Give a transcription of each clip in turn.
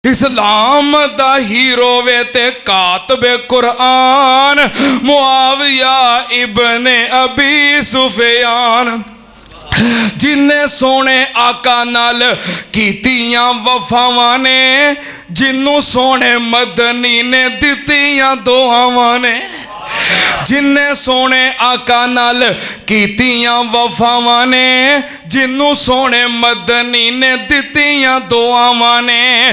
इस्लाम दा हीरो वे ते कातबे कुरान मुआविया इब्ने अबी सुफियान जिन्ने सोने आका नाल कीतियां वफावां ने जिन्नू सोने मदनी ने दित्तियां दुआवां ने जिन्ने सोने आका नाल कीतियां वफावां ने जिन्नू सोने मदनी ने दित्तियां दुआवां ने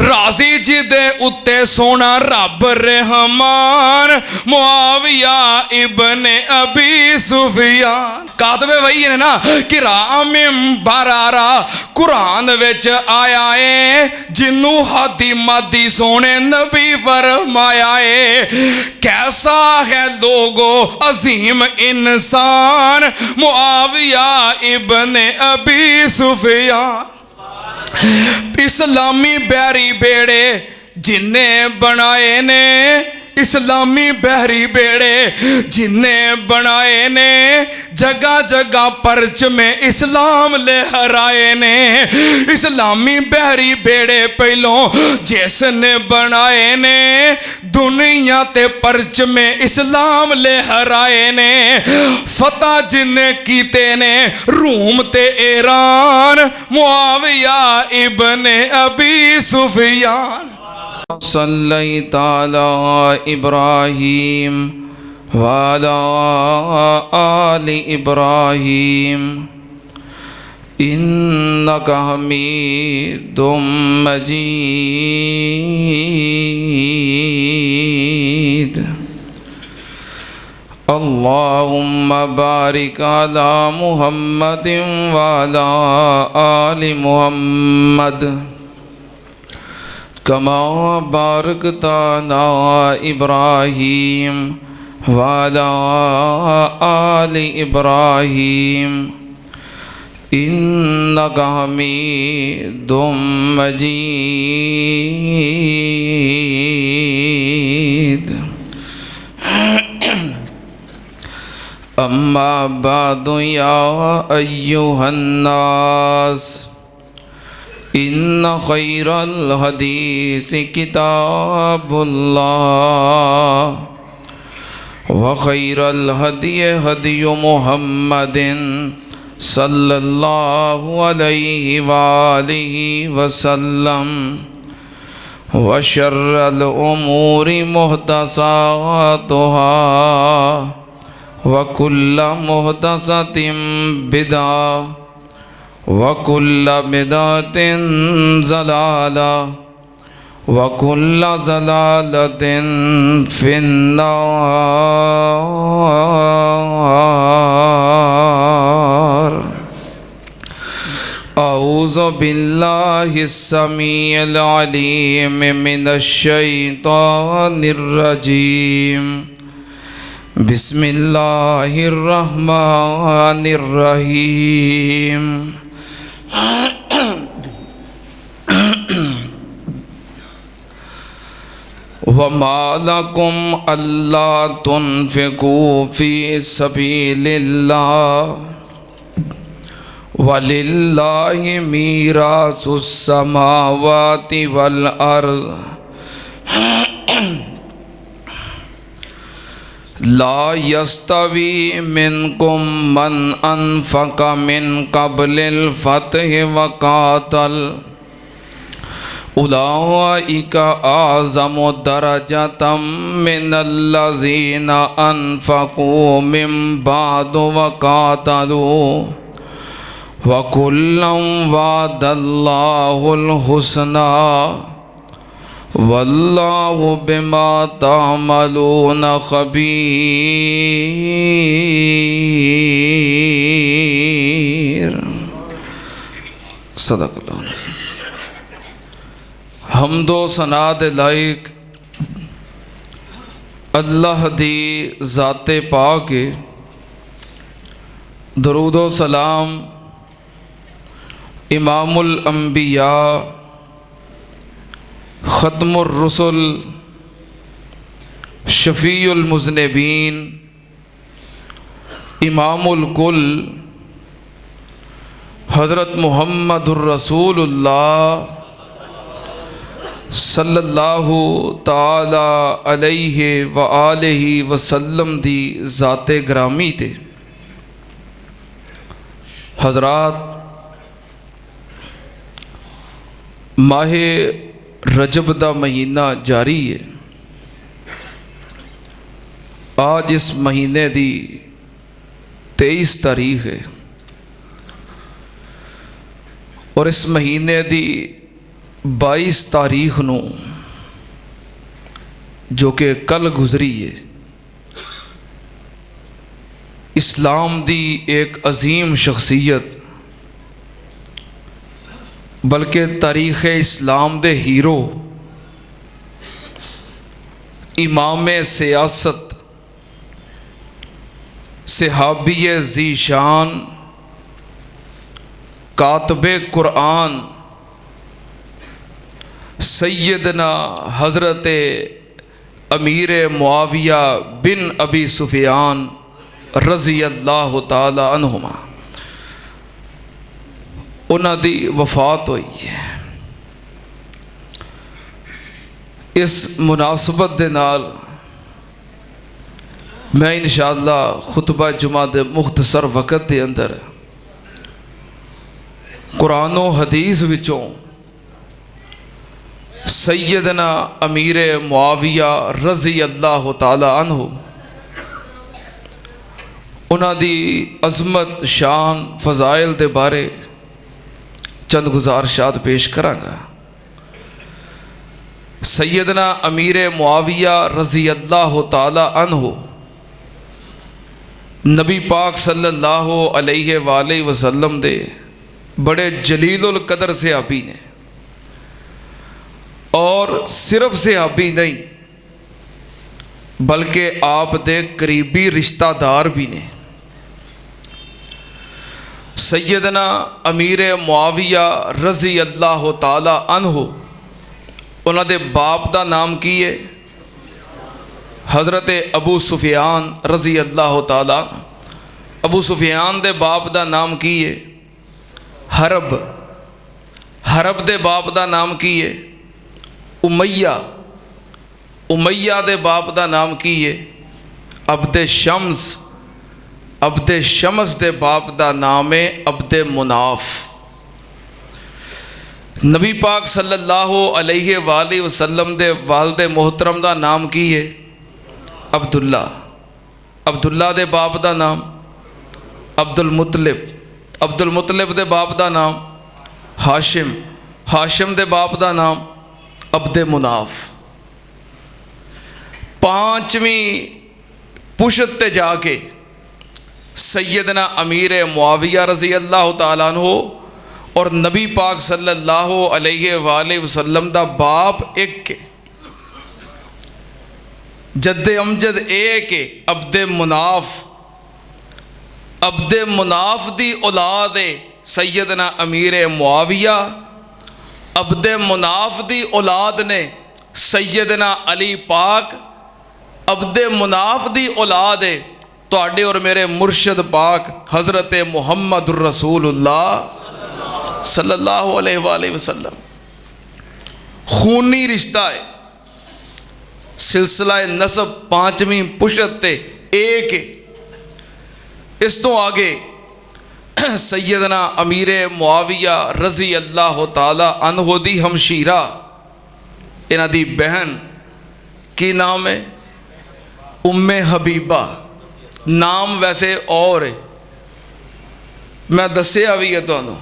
राजी जिदे उत्ते सोना रब रहमान मुआविया इब्ने अबी सुफियान कातबे वही है ना कि रामिम बरारा कुरान विच आया है जिन्नू हादी मादी सोने नबी फरमाया है कैसा है लोगो अजीम इंसान मुआविया इब्ने अबी सुफियान इस्लामी बैरी बेड़े जिन्ने बनाए ने इस्लामी बहरी बेड़े जिन्ने बनाए ने जगह जगह परच में इस्लाम लहराए ने इस्लामी बहरी बेड़े पहलों जिसने बनाए ने दुनिया ते परच में इस्लाम लहराए ने फतह जिन्ने कीते ने रूम ते ईरान मुआविया इब्ने अबी सुफियान सल्लल्लाहु अला इब्राहीम वाला आलि इब्राहीम इन्नका हमीदुम मजीद अल्लाहुम्मा बारिक अला मुहम्मदिन वाला आलि मुहम्मद कमा बारकता अला इब्राहीम वाला आलि इब्राहीम इन्नका हमीदुम मजीद अम्मा बादु या अय्युहन्नास इन्ना खैरल हदीस किताबुल्लाह व खैरल हदी हदी मुहम्मदिन सल्लल्लाहु अलैहि वालिहि वसल्लम व शर्रल उमूरि मुहदसातुहा व कुल्ल मुहदसतिन बिदा वकुल्ल बिदातिन ज़लाला वकुल्ल ज़लालतिन फिन्नार औज़ु बिल्लाहिस समीइल अलीम मिनश शैतानिर रजीम बिस्मिल्लाहिर रहमानिर रहीम वमा लकुम अल्ला तुनफ़िकू फ़ी सबीलिल्लाह वलिल्लाहि मीरासुस समावाति वल अर्ज़ ला यस्तवी मिनकुम मन अनफ़क़ मिन क़ब्लिल फ़त्हि व क़ातल उलाइका आज़मु दरजतम मिनल्लज़ीना अनफ़क़ू मिन बादु व क़ातलू व कुल्लन वअदल्लाहुल हुस्ना वल्लाहु बिमा तामलून खबीर। सदक़ल्लाहु अलैहि। हमदो सना दे लायक अल्लाह दी ज़ाते पाक दरूदो सलाम इमामुल अंबिया ख़त्मुर रुसुल शफ़ीउल मुज़निबीन इमामुल कुल हज़रत मुहम्मदुर रसूलुल्लाह सल्लल्लाहु ताला अलैहि व आलिहि वसल्लम दी ज़ाते ग्रामी ते हज़रात, माहे रजब दा महीना जारी है। आज इस महीने दी 23 तारीख है और इस महीने दी 22 तारीख नू जो कि कल गुजरी है, इस्लाम दी एक अजीम शख्सियत बल्कि तारीख़ इस्लाम दे हीरो इमाम सियासत सहाबी ज़ीशान कातबे कुरान सैयदना हज़रत अमीर मुआविया बिन अबी सुफियान रज़ी अल्लाह ताला अन्हुमा उन्हां दी वफ़ात हुई है। इस मुनासबत दे नाल मैं इंशाअल्लाह खुतबा जुमा दे मुख्तसर वक़्त के अंदर कुरान व हदीस विचों सैयदना अमीर मुआविया रज़ी अल्लाह ताला अन्हु उन्हां दी अज़मत शान फ़ज़ाइल दे बारे चंद गुज़ारिशात पेश करांगा। सैयदना अमीर मुआविया रज़ी अल्लाह ताला अन्हु नबी पाक सल्लल्लाहु अलैहि वसल्लम दे बड़े जलीलुल कदर सहाबी ने और सिर्फ सहाबी नहीं बल्कि आप दे करीबी रिश्तेदार भी ने। सैयदना अमीर मुआविया रज़ी अल्लाह ताला अन्हु उन्हां दे बाप दा नाम की है? हज़रत अबू सुफियान रज़ी अल्लाह ताला। अबू सुफियान दे बाप दा नाम की है? हरब। हरब दे बाप दा नाम की है? उमैया। उमैया दे बाप दा नाम की है? अब्दे शम्स। अब्दे शम्स दे बाप दा नाम है अब्दे मुनाफ। नबी पाक सल्लल्लाहु अलैहि वसल्लम दे वालिद मोहतरम दा नाम की है? अब्दुल्ला। अब्दुल्ला दे बाप दा नाम अब्दुल मुतलिब। अब्दुल मुतलिब दे बाप दा नाम हाशिम। हाशिम दे बाप दा नाम अब्दे मुनाफ। पांचवी पुशत ते जाके सैयदना अमीर मुआविया रज़ी अल्लाह ताला अन्हु और नबी पाक सल्लल्लाहु अलैहि वसल्लम दा बाप एक के जद्दे अमजद एक के अब्दे मुनाफ। अब्दे मुनाफ दी औलाद है सैयदना अमीर मुआविया। अब्दे मुनाफ दी औलाद ने सैयदना अली पाक। अब्दे मुनाफ दी औलाद है तुहाडे और मेरे मुर्शद पाक हज़रत मुहम्मद रसूलुल्लाह सल्लल्लाहु अलैहि वसल्लम। खूनी रिश्ता है, सिलसिला नसब पांचवी पुशत ते एक है। इस तो आगे सैयदना अमीर मुआविया रज़ी अल्लाह ताला अन्हु दी हमशीरा इन्हां दी बहन की नाम है? उम्मे हबीबा। नाम वैसे और है, मैं दसिया भी है तुहानू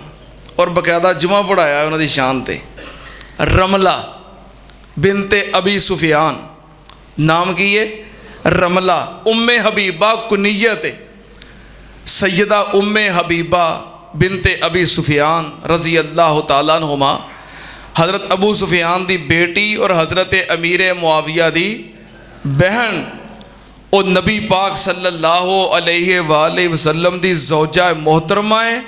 और बकायदा जुमा पढ़ाया उन्हां दी शान ते। रमला बिनते अबी सुफियान नाम की है? रमला। उम्मे हबीबा कुनियत है सैयदा उम्मे हबीबा बिनते अबी सुफियान रज़ी अल्लाह ताला अन्हुमा। हज़रत अबू सुफियान दी बेटी और हज़रत अमीर मुआविया दी बहन और नबी पाक सल्लल्लाहु अलैहि वसल्लम दी ज़ौजा मोहतरमा है,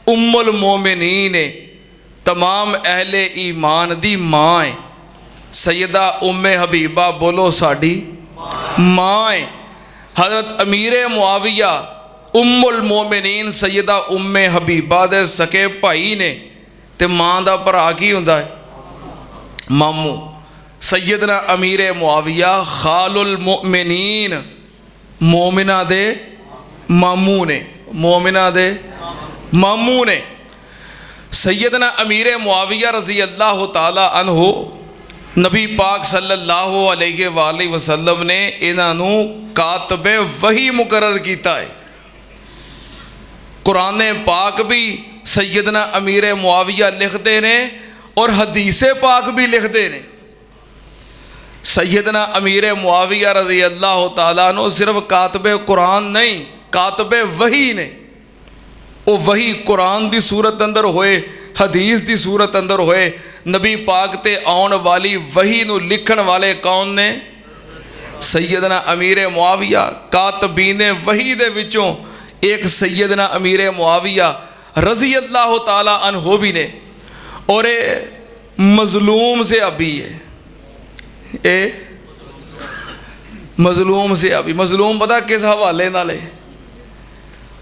उम्मुल मोमिनीन है, तमाम अहले ईमान दी माँ है। सैयदा उम्मे हबीबा बोलो साड़ी माँ है। हज़रत अमीर मुआविया उम्मुल मोमिनीन सैयदा उम्मे हबीबा दे सके भाई ने ते माँ दा भरा की हुंदा है? मामू सैयदना अमीर मुआविया खालुल मुमिनीन, मोमिना दे मामू ने, मोमिना दे मामू ने। सैयदना अमीर मुआविया रज़ी अल्लाह ताला अन्हो नबी पाक सल्लल्लाहु अलैहि वसल्लम ने इन्हों कातबे वही मुकर्रर किया है। कुरान पाक भी सैयदना अमीर मुआविया लिखते ने और हदीस पाक भी लिखते ने। सैयदना अमीर मुआविया रज़ी अल्लाह ताला अन्हु सिर्फ कातबे कुरान नहीं, कातबे वही ने। वो वही कुरान की सूरत अंदर होए, हदीस की सूरत अंदर होए, नबी पाक ते आने वाली वही नू लिखण वाले कौन ने? सैयदना अमीर मुआविया। कातबीने वही दे विचों एक सैयदना अमीर मुआविया रज़ी अल्लाह ताला अन्हो भी ने। और ये मज़लूम से अभी है, ये मज़लूम से अभी। मज़लूम पता किस हवाले नाल है?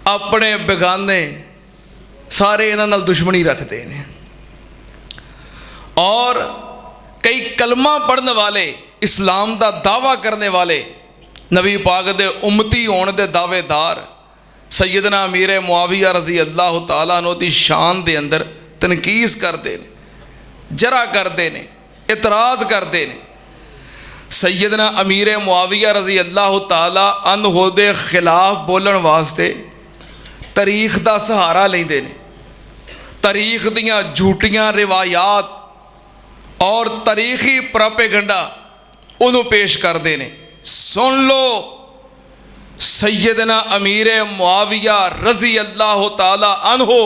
अपने बेगाने सारे इन्हां नाल दुश्मनी रखते हैं। और कई कलमा पढ़ने वाले, इस्लाम का दावा करने वाले, नबी पाक दे उम्मती होने दे दावेदार सैयदना अमीर मुआविया रज़ी अल्लाह ताला अन्हु दी शान दे अंदर तनकीस करते हैं, जरा करते हैं, इतराज़ करते हैं। सैयदना अमीर मुआविया रज़ी अल्लाह ताला अन्हु दे खिलाफ बोलण वास्ते तारीख का सहारा लेंदे ने। तारीख दियाँ झूठियाँ रिवायात और तारीखी प्रोपेगंडा उन्हों पेश करते हैं। सुन लो, सैयदना अमीर मुआविया रज़ी अल्लाह ताला अन्हो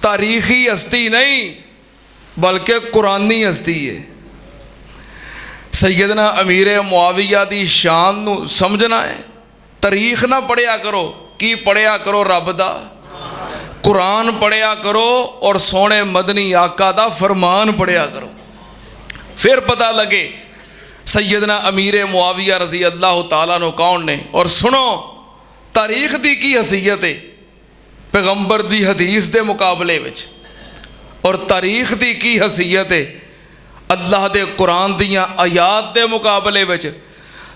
तारीखी हस्ती नहीं बल्कि कुरानी हस्ती है। सैयदना अमीर मुआविया की शान नू समझना है। तारीख ना पढ़िया करो, की पढ़िया करो? रब दा कुरान पढ़िया करो और सोने मदनी आका दा फरमान पढ़िया करो, फिर पता लगे सैयदना अमीर मुआविया रज़ी अल्लाह ताला नो कौन ने। और सुनो, तारीख की की हसीयत है पैगंबर दी हदीस के मुकाबले विच, और तारीख की की हसीयत है अल्लाह दे कुरान दियाँ आयात के मुकाबले विच।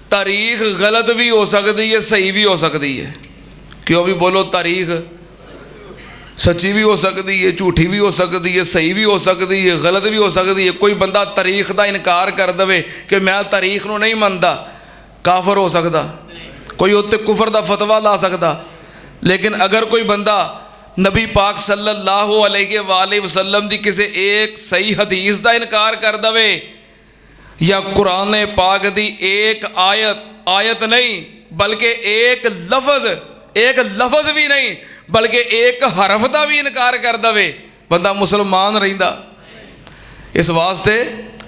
तारीख गलत भी हो सकती है, सही भी हो सकती है। क्यों भी बोलो? तारीख सच्ची भी हो सकती है, झूठी भी हो सकती है, सही भी हो सकती है, गलत भी हो सकती है। कोई बंदा तारीख का इनकार कर दे कि मैं तारीख नूं नहीं मनदा, काफर हो सकता, कोई उत्ते कुफर का फतवा ला सकता। लेकिन अगर कोई बंदा नबी पाक सल्लल्लाहु अलैहि वसल्लम की किसी एक सही हदीस का इनकार कर दे, या कुरान पाक की एक आयत नहीं बल्कि एक लफज भी नहीं बल्कि एक हरफ का भी इनकार कर दे, बंदा मुसलमान रहिंदा। इस वास्ते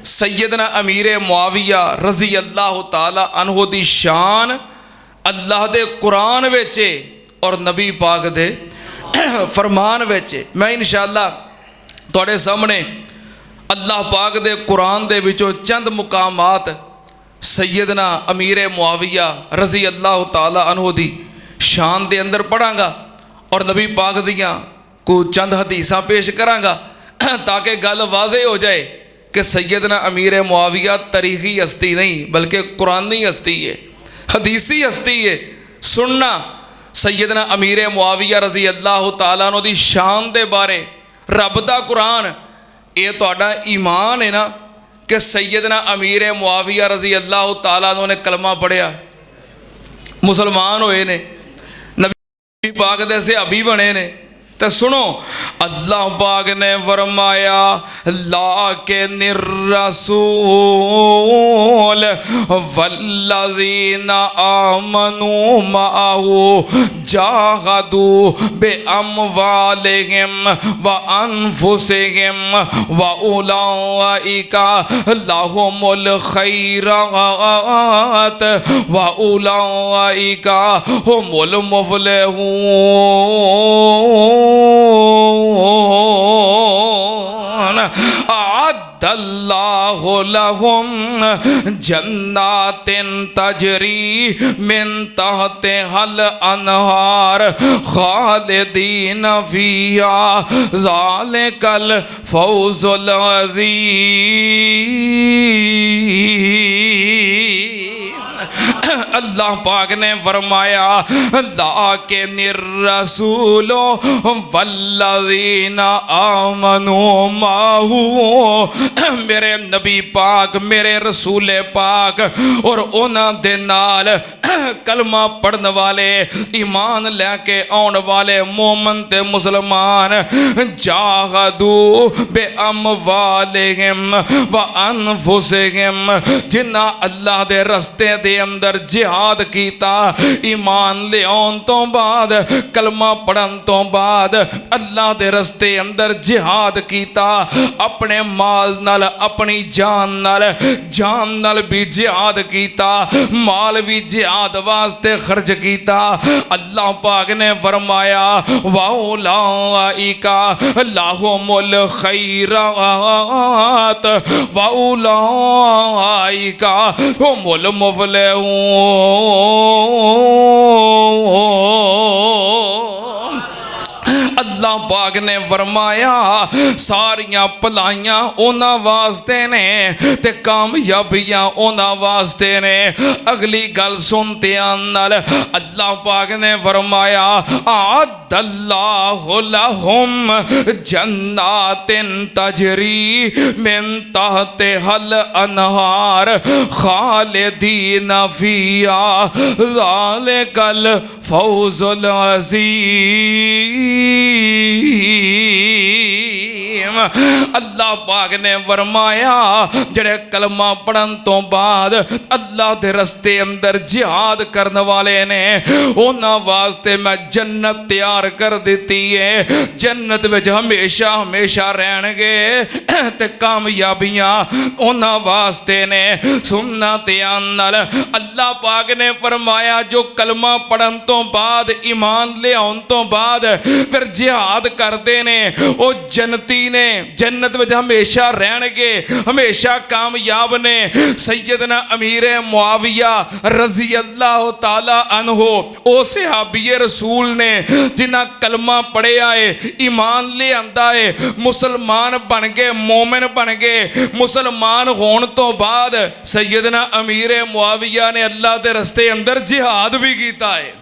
सैयदना अमीर मुआविया रज़ी अल्लाह ताला अन्हु दी शान अल्लाह दे कुरान विच और नबी पाक दे फरमान विच। मैं इंशाअल्लाह तुहाडे सामने अल्लाह पाक दे कुरान दे विचों चंद मुकामात सैयदना अमीर मुआविया रज़ी अल्लाह ताला अन्हु दी शान दे अंदर पढ़ांगा और नबी पाक दियाँ को चंद हदीसां पेश करांगा ताकि गल वाज़े हो जाए कि सैयदना अमीर मुआविया तारीखी हस्ती नहीं बल्कि कुरानी हस्ती है, हदीसी हस्ती है। सुनना सैयदना अमीर मुआविया रज़ी अल्लाह ताला अन्हु दी शान दे बारे रब दा कुरान, ये तुहाडा ईमान है ना कि सैयदना अमीर मुआविया रज़ी अल्लाह ताला अन्हु ने कलमा पढ़िया, मुसलमान होए ने, नबी पाक दे सहाबी बने ने। तो सुनो, अल्लाह पाक ने फरमाया ला के निर्रसूल वल्लज़ीना आमनू माहू जाहदू बे अमवालिहिम व अनफुसिहिम व उलाइका लहुमुल खैरात व उलाइका हुमुल मुफलिहून। अअद्दल्लाहु लहुम जन्नातिन तजरी मिन तहतिहल अनहार खालिदीन फिहा ज़ालिकल फौज़ुल अज़ीम। अल्लाह पाक ने फरमाया लाकिन रसूलो वल्लज़ीना आमनू माहू, मेरे नबी पाक मेरे रसूल पाक और उन्हां दे नाल कलमा पढ़न वाले ईमान लैके आउण वाले मोमन ते मुसलमान जाहदू बे अमवालिहिम व अनफुसिहिम, जिन्हां अल्लाह दे रस्ते दे अंदर जिहाद कीता, ईमान लियाउण तो बाद कलमा पढ़न तो बाद अल्लाह दे रस्ते अंदर जिहाद कीता, अपने माल नाल अपनी जान नाल भी जिहाद कीता, माल भी जिहाद वास्ते खर्च कीता। अल्लाह पाक ने फरमाया वाउलाइका लाहुमुल खैरात वाउलाइका हुमुल मुफलिहून। अल्लाह पाक ने फरमाया सारियां भलाइयां उन्हां वास्ते ने ते कामयाबियां उन्हां वास्ते ने। अगली गल सुनते नाल अल्लाह पाक ने फरमाया अअद्दल्लाहु लहुम जन्नातिन तजरी मिन तहतिहल अनहार खालिदीन फिहा ज़ालिकल फौज़ुल अज़ीम। अल्लाह पाक ने फरमाया जड़े कलमा पढ़न तो बाद अल्लाह दे रस्ते अंदर जिहाद करने वाले ने उन्हां वास्ते मैं जन्नत तैयार कर दी है। जन्नत विच हमेशा हमेशा रहणगे ते कामयाबियां उन्हां वास्ते ने। सुनना ध्यान नाल अल्लाह पाक ने फरमाया जो कलमा पढ़न तो बाद ईमान लियाउण तो बाद फिर जिहाद करते ने वो जन्नती ने, जन्नत में हमेशा रहणगे, हमेशा कामयाब ने। सैयदना अमीर मुआविया रजी अल्लाह ताला अन्हो ओ सहाबी रसूल ने जिन्हां कलमा पढ़िया है, ईमान ले आंदा है, मुसलमान बन गए, मोमिन बन गए। मुसलमान होने तो बाद सैयदना अमीर मुआविया ने अल्लाह के रस्ते अंदर जिहाद भी किया है।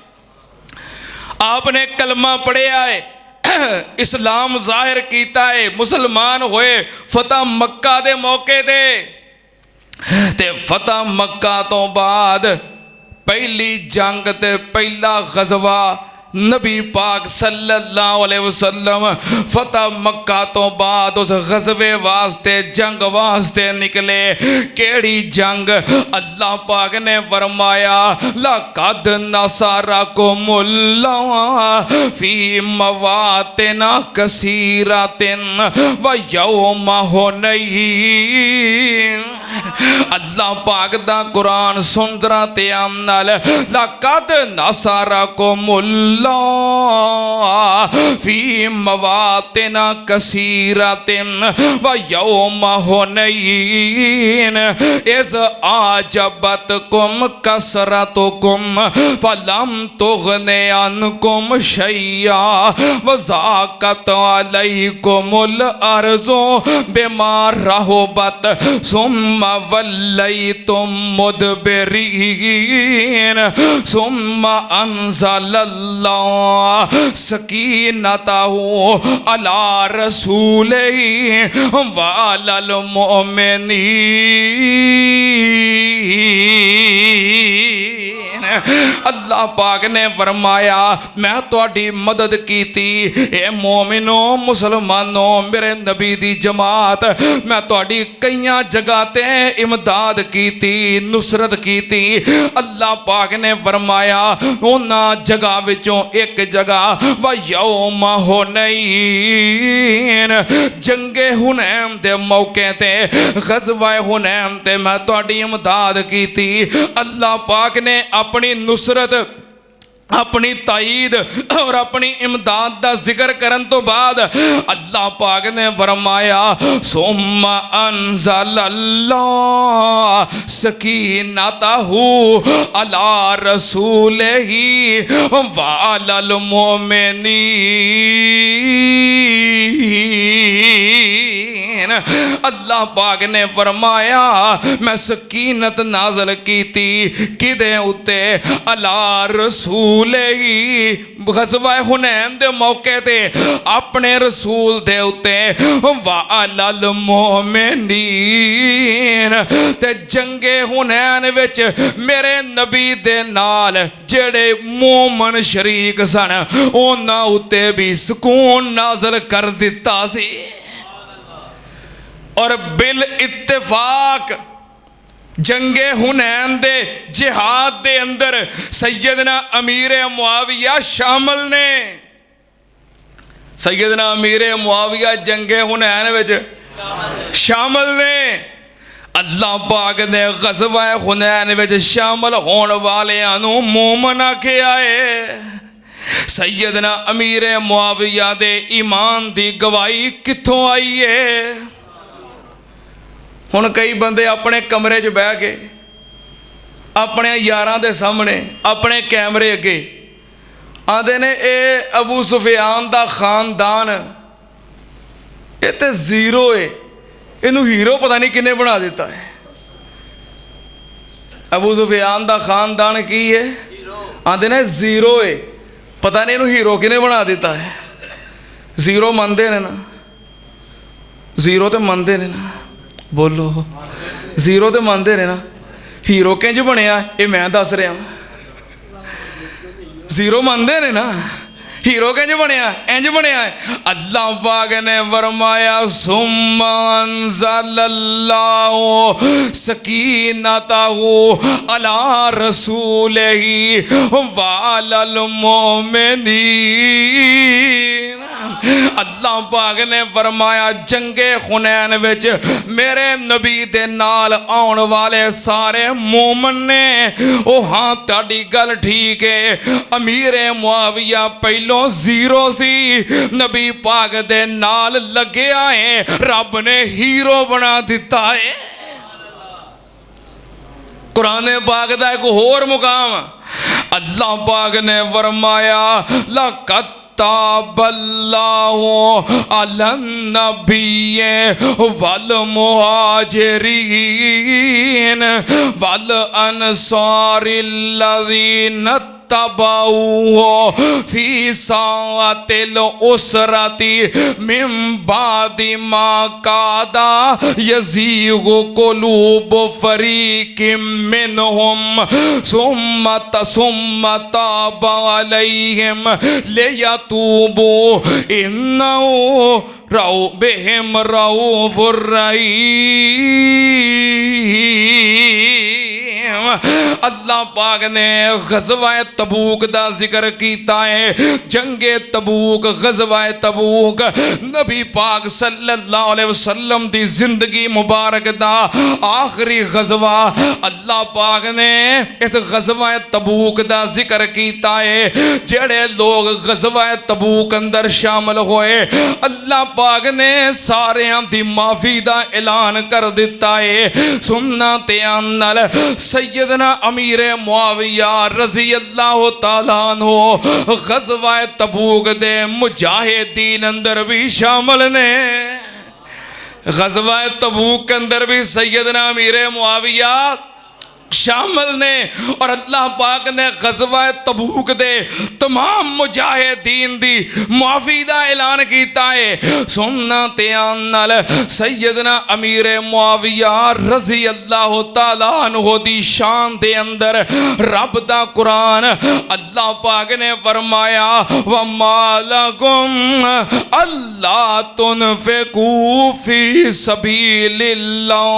आपने कलमा पढ़िया है, इस्लाम जाहिर किया है, मुसलमान होए फतह मक्का दे मौके ते फतह मक्का तो बाद पहली जंग ते पहला गज़वा नबी पाक सल्लल्लाहु अलैहि वसल्लम फतह मक्का तो बाद उस गज़वे वास्ते जंग वास्ते निकले। केड़ी जंग? अल्लाह पाक ने फरमाया लक़द नसरकुमुल्लाह फी मवातिन कसीरतिन व यौम हुनैन। अल्लाह पाक दा कुरान सुन जरा ध्यान नाल लक़द नसरकुमुल्लाह फी मवातिन कसीरतिन व यौम हुनैन इज़ आजबतकुम कसरतुकुम फलम तुग़नि अन्कुम शैया व ज़ाक़त अलैकुमुल अर्ज़ु बिमा रहबत सुम्मा वल्लैतुम मुदबिरीन सुम्मा अंज़लल्लाहु सकीनतहु अला रसूलिही व अलल मुमिनीन। अल्लाह पाक ने फरमाया मैं तुहाडी मदद कीती ए मोमिनो मुसलमानो मेरे नबी दी जमात मैं तुहाडी कईयां जगह ते इमदाद कीती नुसरत कीती। अल्लाह पाक ने फरमाया उन्हां जगह विचों एक जगह व यौम हुनैन जंगे हुनैन दे मौके ते गज़वा हुनैन ते मैं तुहाडी इमदाद कीती। अल्लाह पाक ने अपनी नुसरत अपनी ताईद और अपनी इमदाद का जिक्र करन तो बाद अल्लाह पाक ने फरमाया सुम्मा अनज़लल्लाह सकीनतहु अला रसूलिही व अलल मोमिनीन। अल्लाह पाक ने फरमाया मैं सकीनत नाज़िल कीती किदे उत्ते अला रसूल ही ग़ज़वा हुनैन दे मौके ते अपने रसूल दे उत्ते व अलल मोमिनीन ते जंगे हुनैन विच मेरे नबी दे नाल जेड़े मोमन शरीक सन उन्हां उत्ते भी सुकून नाज़िल कर दिता सी। और बिल इत्तेफाक जंगे हुनैन दे जिहाद दे अंदर सैयदना अमीर मुआविया शामिल ने। सैयदना अमीर मुआविया जंगे हुनैन विच शामिल ने। अल्लाह पाक ने ग़ज़वा हुनैन विच शामिल होने वालियां नूं मोमन आखिया है। सैयदना अमीर मुआविया दे ईमान दी गवाही कित्थों आई है? हुण कई बंदे अपने कमरे च बह के अपने यारां दे सामने अपने कैमरे अगे आंदे ने ये अबू सुफियान दा खानदान ये तो जीरो है, इनू हीरो पता नहीं किन्ने बना दिता है। अबू सुफियान दा खानदान की है? आंदे ने जीरो है, पता नहीं इनू हीरो किन्ने बना दिता है। जीरो मनते ने ना, जीरो तो मनते ने ना, बोलो जीरो तो मनते ने ना। हीरो किंज बनया ये मैं दस रहा, जीरो मनते ने ना। हीरो किंज बनया? इंज बनया है। अल्लाह पाक ने फरमाया सुम्मा अनज़लल्लाहु सकीनतहु अला रसूलिही व अलल मोमिनीन। अल्लाह पाक ने फरमाया जंगे हुनैन विच मेरे नबी दे नाल आउण वाले सारे मोमन ने। ओ हाँ तुहाडी गल ठीक है, अमीर मुआविया पहलों जीरो सी, नबी पाक दे नाल लग्या है, रब ने हीरो बना दिता है। कुरान पाक दा एक होर मुकाम अल्लाह पाक ने फरमाया लक़द ताबल्लाहु अलन नबिय्य वल मुहाजिरीन वल अंसारिल्लज़ीना तबाऊ फी सातिल उसरती मिन बादि मा कादा यज़ीगु कुलूब फरीकिम मिनहुम सुम्मा ताबा अलैहिम लियतूबू इन्नहु बिहिम रऊफुर रहीम। अल्लाह पाक ने ग़ज़वा तबूक दा जिक्र कीता है। जंगे तबूक, ग़ज़वा तबूक नबी पाक सल्लल्लाहु अलैहि वसल्लम दी जिंदगी मुबारक दा आखिरी ग़ज़वा। अल्लाह पाक ने इस ग़ज़वा तबूक दा जिक्र कीता है। जेड़े लोग ग़ज़वा तबूक अंदर शामिल होए अल्लाह पाक ने सारियां दी माफ़ी दा ऐलान कर दिता है। सुन्ना ते नाल सैयदना अमीर मुआविया रज़ी अल्लाह तआला अन्हु ग़ज़वा तबूक दे मुजाहिदीन अंदर भी शामिल ने। ग़ज़वा तबूक के अंदर भी सैयदना अमीर मुआविया शामिल ने। और अल्लाह पाक ने ग़ज़वा तबूक दे तमाम मुजाहिदीन दी माफ़ी दा ऐलान कीता है। सुनना ते नाल सैयदना अमीर मुआविया रज़ी अल्लाह तआला अन्हु दी शान दे अंदर रब दा कुरान अल्लाह पाक ने फरमाया वमा लकुम अल्ला तुनफ़िकू फ़ी सबीलिल्लाह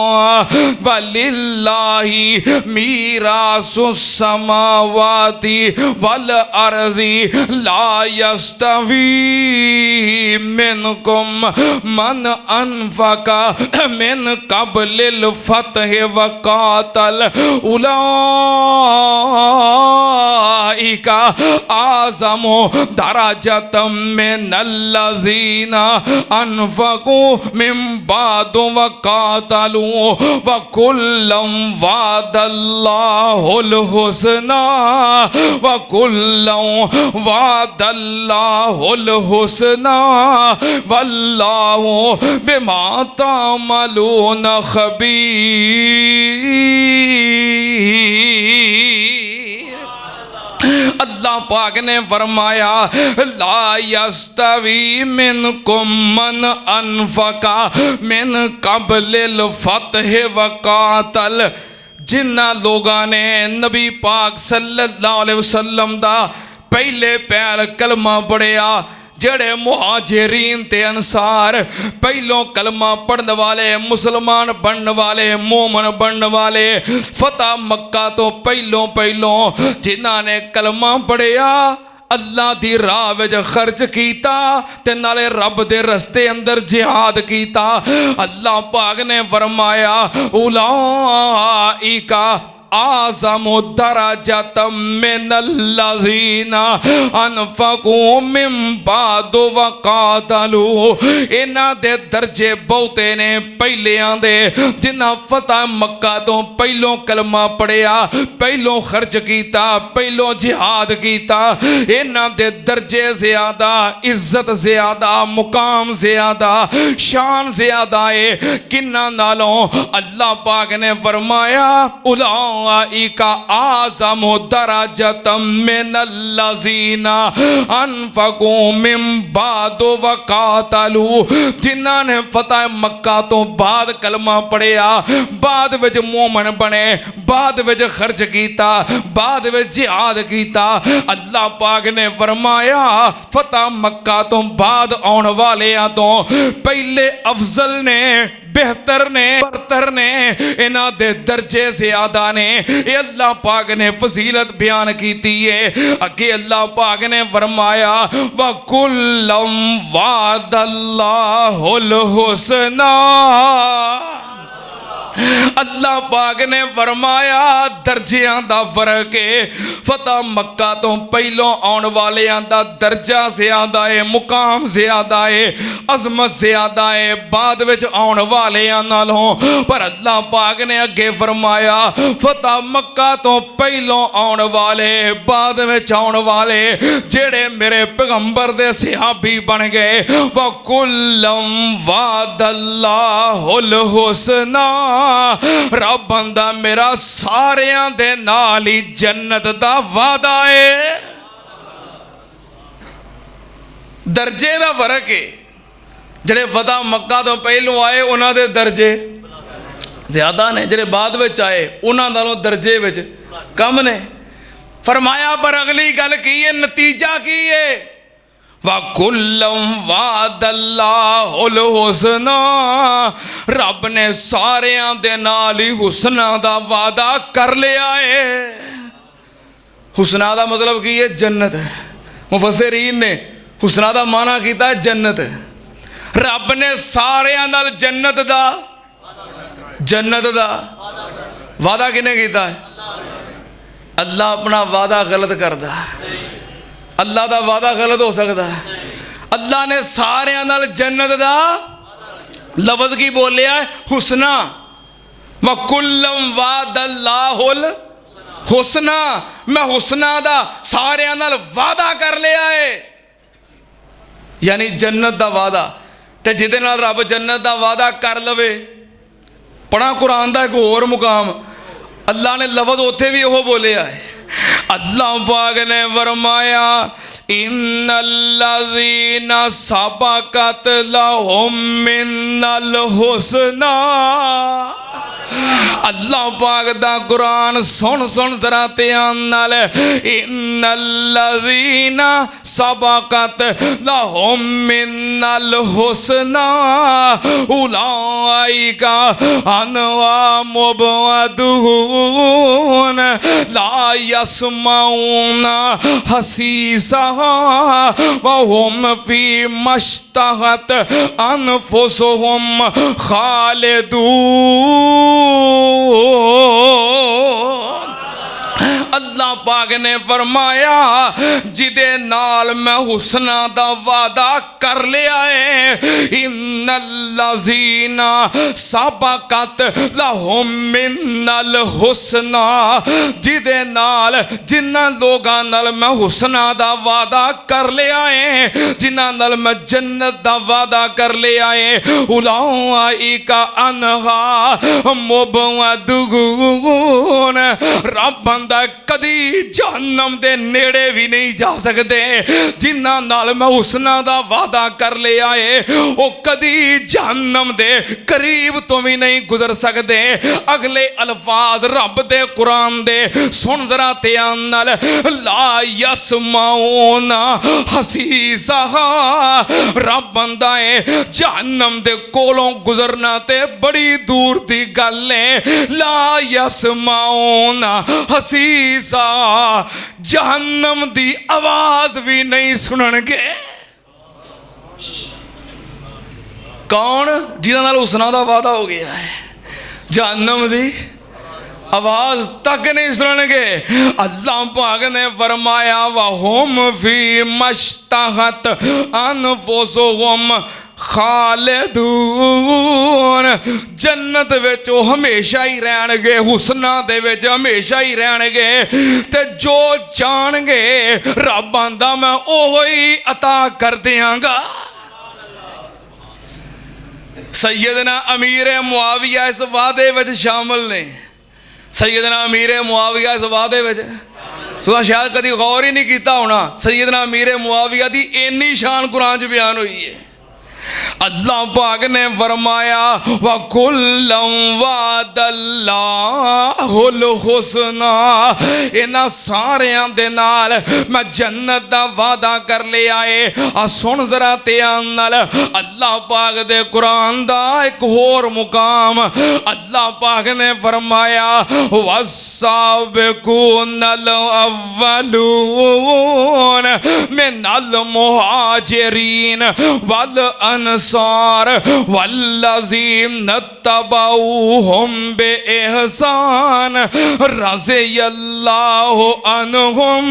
वलिल्लाहि मीरासु समावाति वल अर्ज़ी ला यस्तवी मिनकुम मन अनफका मिन कबलिल फतह व कातल उलाइका आज़मु दरजतम मिनल्लज़ीना अनफकू मिन बादु व कातलू व कुल्लम वादल्लाहुल हुस्ना व कुल्लम वादल्लाहुल हुस्ना वल्लाहु बिमा तामलून खबीर। अल्लाह पाक ने फरमाया ला यस्तवी मिनकुम मन अनफका मिन कबलिल फतह व कातल। जिन्ना लोगां ने नबी पाक सल्लल्लाहु अलैहि वसल्लम दा पहले पैर कलमा पढ़िया, जड़े मुहाजिरीन ते अंसार पहलों कलमा पढ़ने वाले, मुसलमान बनने वाले, मोमन बनने वाले, फतह मक्का तो पहलों जिन्हां ने कलमा पढ़िया, अल्लाह दी राह विच खर्च कीता ते नाले रब दे रस्ते अंदर जिहाद कीता। अल्लाह पाक ने फरमाया उलाइका आज़मु दरजतम मिनल्लज़ीना अनफकू मिन बादु व कातलू। इन्हां दे दर्जे बहुते ने पहलियां दे, जिन्हां फतह मक्का तो पहलों कलमा पढ़िया, पहलों खर्च कीता, पहलों जिहाद कीता। इन्हां दे दर्जे ज़्यादा, इज्जत ज़्यादा, मुकाम ज़्यादा, शान ज़्यादा है किन्ना नालों। अल्लाह पाक ने फरमाया उलाइका आज़मु दरजतम मिनल्लज़ीना अनफकू मिन बादु व कातलू। जिन्हां ने फतह मक्का तो बाद कलमा पढ़िया, बाद विच मोमन बने, बाद विच खर्च कीता, बाद विच जिहाद कीता। अल्लाह पाक ने फरमाया फतह मक्का तो बाद आने वालियां तो पहले अफजल ने, बेहतर ने, बरतर ने, इन्हां दे दर्जे ज़्यादा ने। ये अल्लाह पाक ने फजीलत बयान की है। अगे अल्लाह पाक ने फरमाया व कुल्लम वादल्लाहुल हुस्ना। अल्लाह पाक ने फरमाया दर्जियां दा फर्क है। फतह मक्का तो पहलों आने वालियां दा दर्जा ज़्यादा है, मुकाम ज़्यादा है, अजमत ज़्यादा है बाद विच आने वालियां नालों। पर अल्लाह पाक ने अगे फरमाया फतह मक्का तो पहलों आने वाले, बाद विच आने वाले जेड़े मेरे पैगंबर दे सहाबी बन गए, व कुल्लम वादल्लाहुल हुस्ना। रब बंदा मेरा सारियां दे नाल ही जन्नत दा वादा है। दर्जे दा फर्क है। जेड़े फतह मक्का तो पहलों आए उन्हां दे दर्जे ज्यादा ने, जेड़े बाद विच आए उन्हां नालों दर्जे विच कम ने। फरमाया पर अगली गल की है, नतीजा की है वकुल्लम वादल्लाहुल हुस्ना। रब ने सारियां दे नाल ही हुस्ना दा वादा कर लिया है। हुस्ना दा मतलब की है जन्नत है। मुफस्सिरीन ने हुस्ना दा माना कीता है जन्नत। रब ने सारियां नाल जन्नत दा वादा किने कीता है? अल्लाह अपना वादा गलत करदा। अल्लाह दा वादा गलत हो सकता है? अल्लाह ने सारियां नाल जन्नत दा लफ्ज़ की बोलिया है हुस्ना। व कुल्लम वादल्लाहुल हुस्ना। मैं हुस्ना दा सारियां नाल वादा कर लिया है, यानी जन्नत दा वादा। ते जिदे नाल रब जन्नत दा वादा कर लवे, पढ़ा कुरान दा एक होर मुकाम, अल्लाह ने लफ्ज़ उत्थे भी ओह बोलिया है। अल्लाह पाक ने फरमाया इन्नल्लज़ीना सबक़त लहुम मिनल हुस्ना। अल्लाह पाक दा कुरान सुन सुन जरा ध्यान नाल इन्नल्लज़ीना सबक़त लहुम मिनल हुस्ना उलाइका अन्वा मुबअदून ला यस्माऊना हसीसा व हुम फी मश्तहत अनफुसुहुम खालिदून। अल्लाह पाक ने फरमाया जिदे नाल मैं हुस्ना दा वादा कर लिया है इन्नल्लज़ीना सबक़त लहुम मिनल हुस्ना, जिदे नाल जिन्हां लोगां नाल मैं हुस्ना दा वादा कर लिया है, जिन्हां नाल मैं जन्नत दा वादा कर लिया है उलाइका अनहा मुबअदून। रब बंदा कदी जहन्नम दे नेड़े भी नहीं जा सकते, जिन्हां नाल मैं हुस्ना दा वादा कर लिया है वो कदी जहन्नम दे करीब तो भी नहीं गुजर सकते। अगले अल्फाज रब दे कुरान दे सुन जरा ध्यान नाल ला यस्माऊना हसीसा। रब बंदा है जहन्नम दे कोलों गुजरना ते बड़ी दूर दी गल है। ला यस्माऊना हसीसा, जहन्नम दी आवाज भी नहीं सुनणगे। कौन? जिन्हां नाल हुस्ना दा वादा हो गया है, जहन्नम दी आवाज तक नहीं सुनणगे। अल्लाह पाक ने फरमाया वहुम फी मश्तहत अनफुसुहुम खालिदून। जन्नत विच वो हमेशा ही रहणगे, हुस्ना दे विच हमेशा ही रहणगे ते जो चाहणगे रब आंदा मैं ओही अता कर दियांगा। सैयदना अमीर मुआविया इस वादे विच शामिल ने। सैयदना अमीर मुआविया इस वादे विच तुसीं शायद कभी गौर ही नहीं किया होना। सैयदना अमीर मुआविया दी इन्नी शान कुरान च बयान हुई है। अल्लाह पाक ने फरमाया वकुल्लम वादल्लाहुल हुस्ना, इन्हां सारियां दे नाल मैं जन्नत दा वादा कर लिया है। आ सुन जरा ध्यान नाल अल्लाह पाक दे कुरान दा एक होर मुकाम। अल्लाह पाक ने फरमाया वस्साबिकूनल अव्वलून मिनल मुहाजिरीन वल अनसार वल्लज़ीना तबऊहुम बिइहसान रज़ियल्लाहु अन्हुम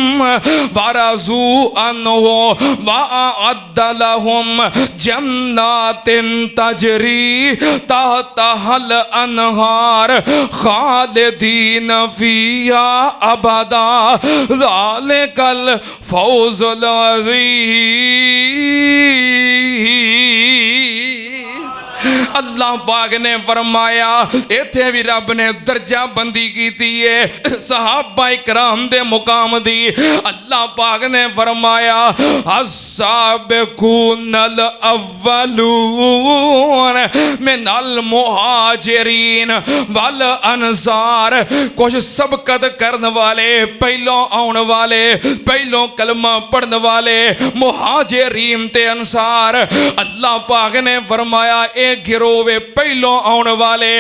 वरज़ू अन्हु वअद्द लहुम जन्नातिन तजरी तहतहल अनहार खालिदीन फ़ीहा अबदा ज़ालिकल फ़ौज़ुल अज़ीम। अल्लाह पाक ने फरमाया इत्थे भी रब ने दर्जा बंदी की है सहाबा इकराम दे मुकाम दी। अल्लाह पाक ने फरमाया अस्साबिकूनल अव्वलून मिनल मुहाजिरीन वल अनसार। कुछ सबकत करने वाले, पहलों आने वाले, पहलों कलमा पढ़ने वाले मुहाजिरीन ते अंसार। अल्लाह पाक ने फरमाया एक गिरोवे पहलों आने वाले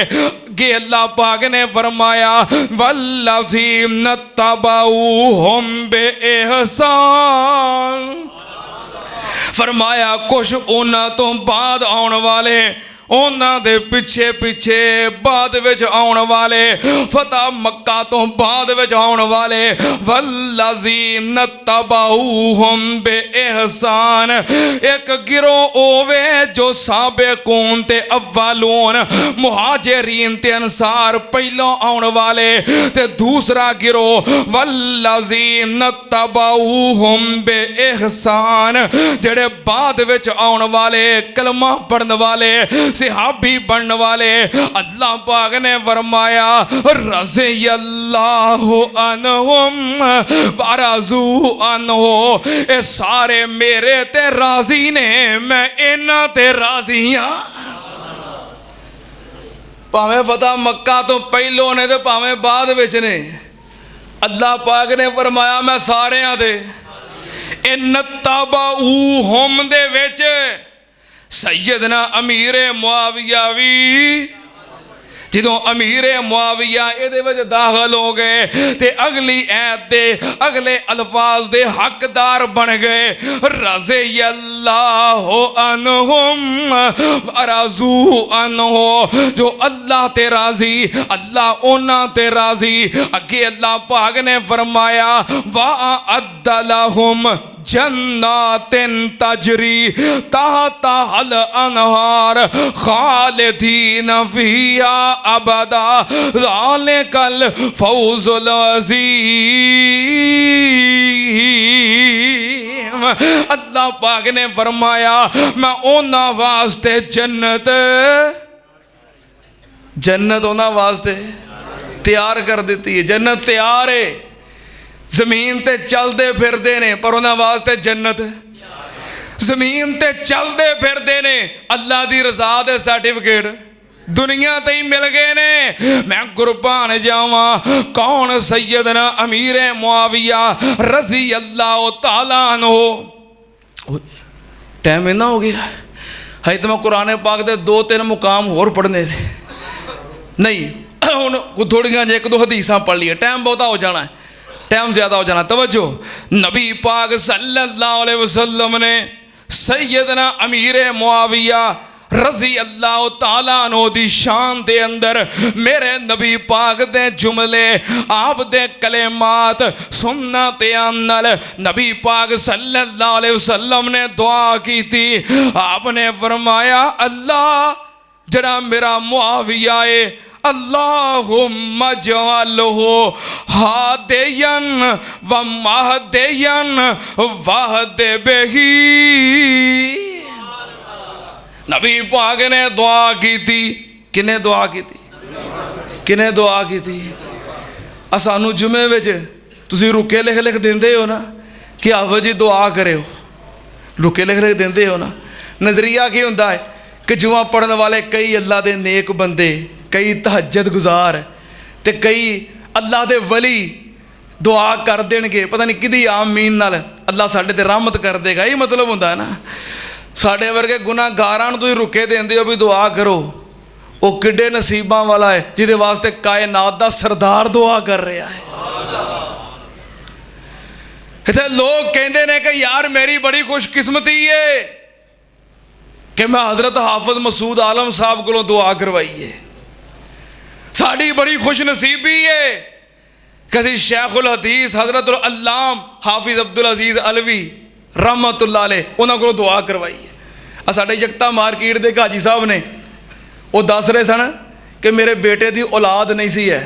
गे। अल्लाह पाक ने फरमाया वल्लज़ीना तबऊहुम बिइहसान। फरमाया कुछ उन्हां तो बाद आने वाले, उन्हां दे पिछे पिछे बाद विच आउण वाले, फतह मक्का तो बाद विच आउण वाले वल्लज़ीना तबऊहुम बिइहसान। एक गिरोह ओवे जो साबिकून ते अव्वलून मुहाजिरीन ते अंसार पहलों आउण वाले, ते दूसरा गिरोह वल्लज़ीना तबऊहुम बिइहसान जेड़े बाद विच आउण वाले, कलमा पढ़न वाले, सहाबी बनने वाले। अल्लाह पाक ने फरमाया रज़ियल्लाहु अन्हुम वरज़ू अन्हु। ये सारे मेरे ते राजी ने, मैं इन्हां ते राजी हां। भावें फतह मक्का तो पहलों ने तो भावें बाद विच ने, अल्लाह पाक ने फरमाया मैं सारियां दे इन तबाऊहुम दे विच सैयदना अमीर मुआविया भी ਜਦੋਂ अमीर मुआविया ਇਹਦੇ ਵਿੱਚ दाखिल हो गए तो अगली ऐत दे अगले अल्फाज दे हकदार बन गए। रज़ी अल्लाह अन्हुम वरज़ू अन्हु, जो अल्लाह ते राजी अल्लाह उन्हां ते राजी। अगे अल्लाह पाक ने फरमाया वअद्द लहुम जन्नातिन तजरी तहतहल अनहार खालिदीन फिहा अबदा ज़ालिकल फौज़ुल अज़ीम। अल्लाह पाक ने फरमाया मैं उन्हां वास्ते जन्नत उन्हां वास्ते तैयार कर दी है। जन्नत तैयार है, जमीन ते चलते फिरते ने पर उन्हां वास्ते जन्नत। जमीन ते चलते फिरते ने अल्लाह दी रज़ा दे सर्टिफिकेट दुनिया ते ही मिल गए ने। मैं कुर्बान जावा कौन सैयदना अमीर मुआविया रज़ी अल्लाह तआला अन्हु। टाइम इन्ना हो गया है तो मैं कुरान पाक दे 2-3 मुकाम होर पढ़ने थे, नहीं हुण थोड़ियां एक दो हदीसां पढ़ लिया, टाइम बहुता हो जाना है, टाइम ज़्यादा हो जाना। तवज्जो, नबी पाक सल्लल्लाहु अलैहि वसल्लम ने सैयदना अमीर मुआविया रज़ी अल्लाह तआला अन्हु दी शान दे अंदर मेरे नबी पाक दे जुमले आप दे कलेमात सुनना ते आनल नबी पाक सल्लल्लाहु अलैहि वसल्लम ने दुआ की थी। आपने फरमाया अल्लाह जरा मेरा मुआविया है अल्लाहुम्मा जअलहु हादियन व महदियन वहदे बिही। नबी पाक ने दुआ की थी, किने दुआ की थी, किने दुआ की थी। सानू जुमे विच तुसीं रुके लिख देंदे हो ना कि आवो जी दुआ करो, रुके लिख देंदे हो ना। नज़रिया की हुंदा है कि जुमा पढ़न वाले कई अल्लाह दे नेक बंदे, कई तहज्जुद गुजार ते कई अल्लाह दे वली दुआ कर देणगे पता नहीं किदी आमीन नाल अल्लाह साडे ते रहमत कर देगा। ये मतलब हुंदा है ना। साडे वर्गे गुनाहगारां नूं तुसीं रुके देंदे हो भी दुआ करो, वो किड्डे नसीबां वाला है जिहदे वास्ते कायनात दा सरदार दुआ कर रहा है। इत्थे लोग कहंदे ने कि यार मेरी बड़ी खुशकिस्मती है कि मैं हज़रत हाफिज़ मसूद आलम साहब कोलों दुआ करवाई है। साड़ी बड़ी खुश नसीबी है कि असीं शेखुल हदीस हज़रत अल्लाम हाफिज़ अब्दुल अजीज़ अलवी रहमतुल्लाह अलैह उन्हां कोलों दुआ करवाई है। साडे जगता मार्केट दे हाजी साहब ने वो दस रहे सन कि मेरे बेटे की औलाद नहीं सी है,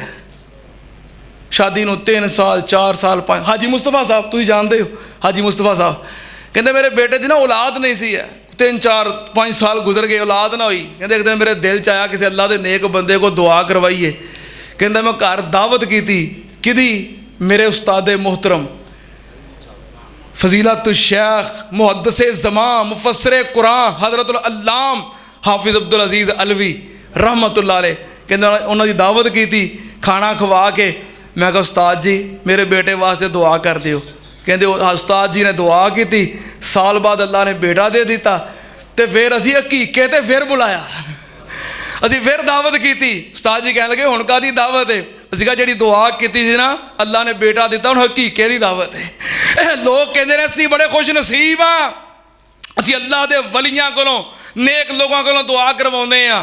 शादी नूं 3 साल 4 साल 5। हाजी मुस्तफा साहब तुसीं जानते हो, हाजी मुस्तफा साहब कहते मेरे बेटे की ना औलाद नहीं सी है, 3 4 5 साल गुजर गए औलाद ना हुई। कहते एक दिन मेरे दिल च आया किसी अल्लाह के नेक बंदे को दुआ करवाइए। कहता मैं घर दावत की थी किदी मेरे उस्ताद मोहतरम फजीलत शेख मुहद्दिस ज़मां मुफस्सिर कुरान हज़रत अल्लाम हाफिज़ अब्दुल अजीज़ अलवी रहमतुल्लाह अलैह। कहते उन्होंने दावत की थी, खाना खवा के मैं कहा उस्ताद जी मेरे बेटे वास्ते दुआ कर दियो। कहते उस्ताद जी ने दुआ की थी, साल बाद अल्लाह ने बेटा दे दिता। तो फिर असी हकीके ते फिर बुलाया, असी फिर दावत की थी। उस्ताद जी कह लगे हुण कादी दावत है? असी कहा जी दुआ की थी ना अल्लाह ने बेटा दिता, हुण हकीके की दावत है। लोग कहते हैं असी बड़े खुश नसीब हाँ, असी अल्लाह के वलियां कोलों नेक लोगों कोलों दुआ करवाउने आ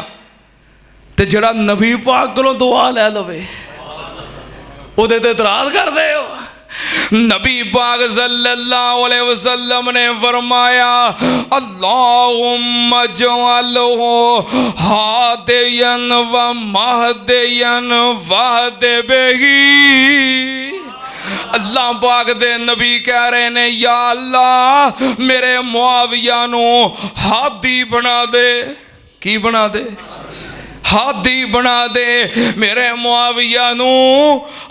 ते जिहड़ा नबी पाक कोलों दुआ लै लवे उहदे ते इतराज़ करदे हो। नबी पाक सल्लल्लाहु अलैहि वसल्लम ने फरमाया अल्लाहुम्मा जअलहु हादियन व महदियन वहदे बिही। अल्लाह पाक दे नबी कह रहे ने या अल्लाह मेरे मुआविया नूं हादी बना दे। की बना दे? हादी बना दे मेरे मुआविया नू,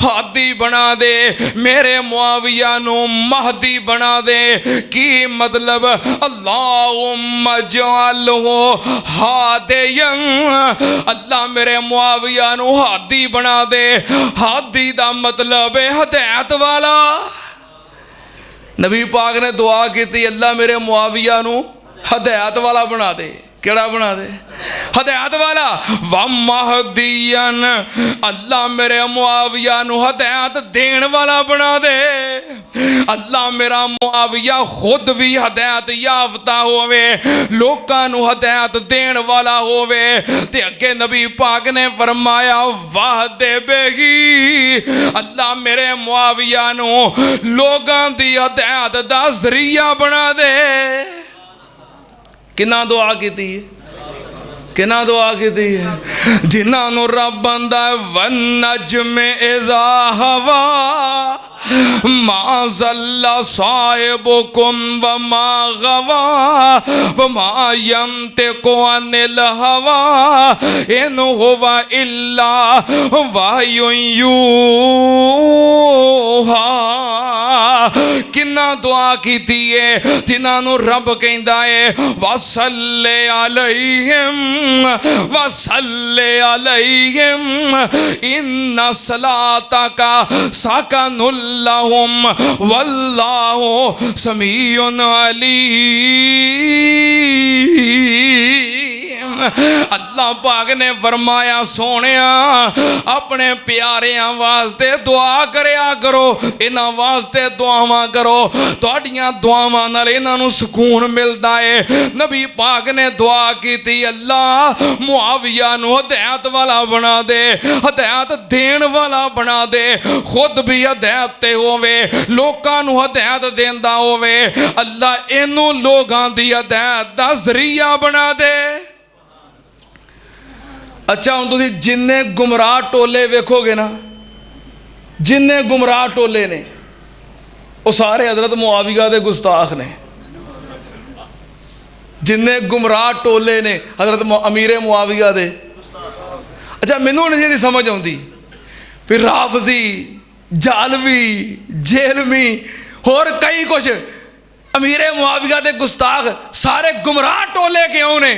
हादी बना दे मेरे मुआविया नू, महदी बना दे। की मतलब अल्लाहुम्मा जअलहु हादियन, अल्लाह मेरे मुआविया नू हादी बना दे। हादी दा मतलब है हदायत वाला। नबी पाक ने दुआ की थी अल्लाह मेरे मुआविया नू हदायत वाला बना दे। केड़ा बना दे? हदायत वाला। व महदियन, अल्लाह मेरे मुआविया नू हदायत देन वाला बना दे। अल्लाह मेरा मुआविया खुद भी हदायत याफ्ता होवे, लोकां नू हदायत देन वाला होवे। ते अगे नबी पाक ने फरमाया वाहदे बेही, अल्लाह मेरे मुआविया नू लोगां दी हदायत दा जरिया बना दे। किन्ना दुआ की थी, किन्ना दुआ की थी? जिन्होंने रब आंदा वन नजमे इज़ा हवा मा ज़ल्ला साहिबुकुम व मा गवा व मा यंतिकु अनिल हवा इन हुवा इल्ला वह्युन यूहा। किन्ना दुआ की थी है जिन्होंने रब कहता है वसल्ले अलैहिम वसल्ले अलैहिम इन्ना सलातका सकनुल लहुम वल्लाहु समीउन अलीम। अल्लाह पाक ने फरमाया सोनिया अपने प्यारियां वास्ते दुआ करया करो, इन्हां वास्ते दुआवां करो, तुहाडियां दुआवां नाल इन्हां नूं सुकून मिलदा है। नबी पाक ने दुआ की थी अल्लाह मुआविया नूं हदायत वाला बना दे, हदायत देन वाला बना दे, खुद भी हदायत ते होवे, लोकां नूं हदायत देंदा होवे। अल्लाह इनू लोगां दी हदायत दा जरिया बना दे। अच्छा हुण तुसीं जिन्ने गुमराह टोले वेखोगे ना, जिन्ने गुमराह टोले ने वो सारे हजरत मुआविया दे गुस्ताख ने। जिन्ने गुमराह टोले ने हजरत अमीरे मुआविया दे। अच्छा मैनू नहीं जी समझ आती फिर राफजी जालवी जेलमी होर कई कुछ अमीरे मुआविया दे गुस्ताख सारे गुमराह टोले क्यों ने?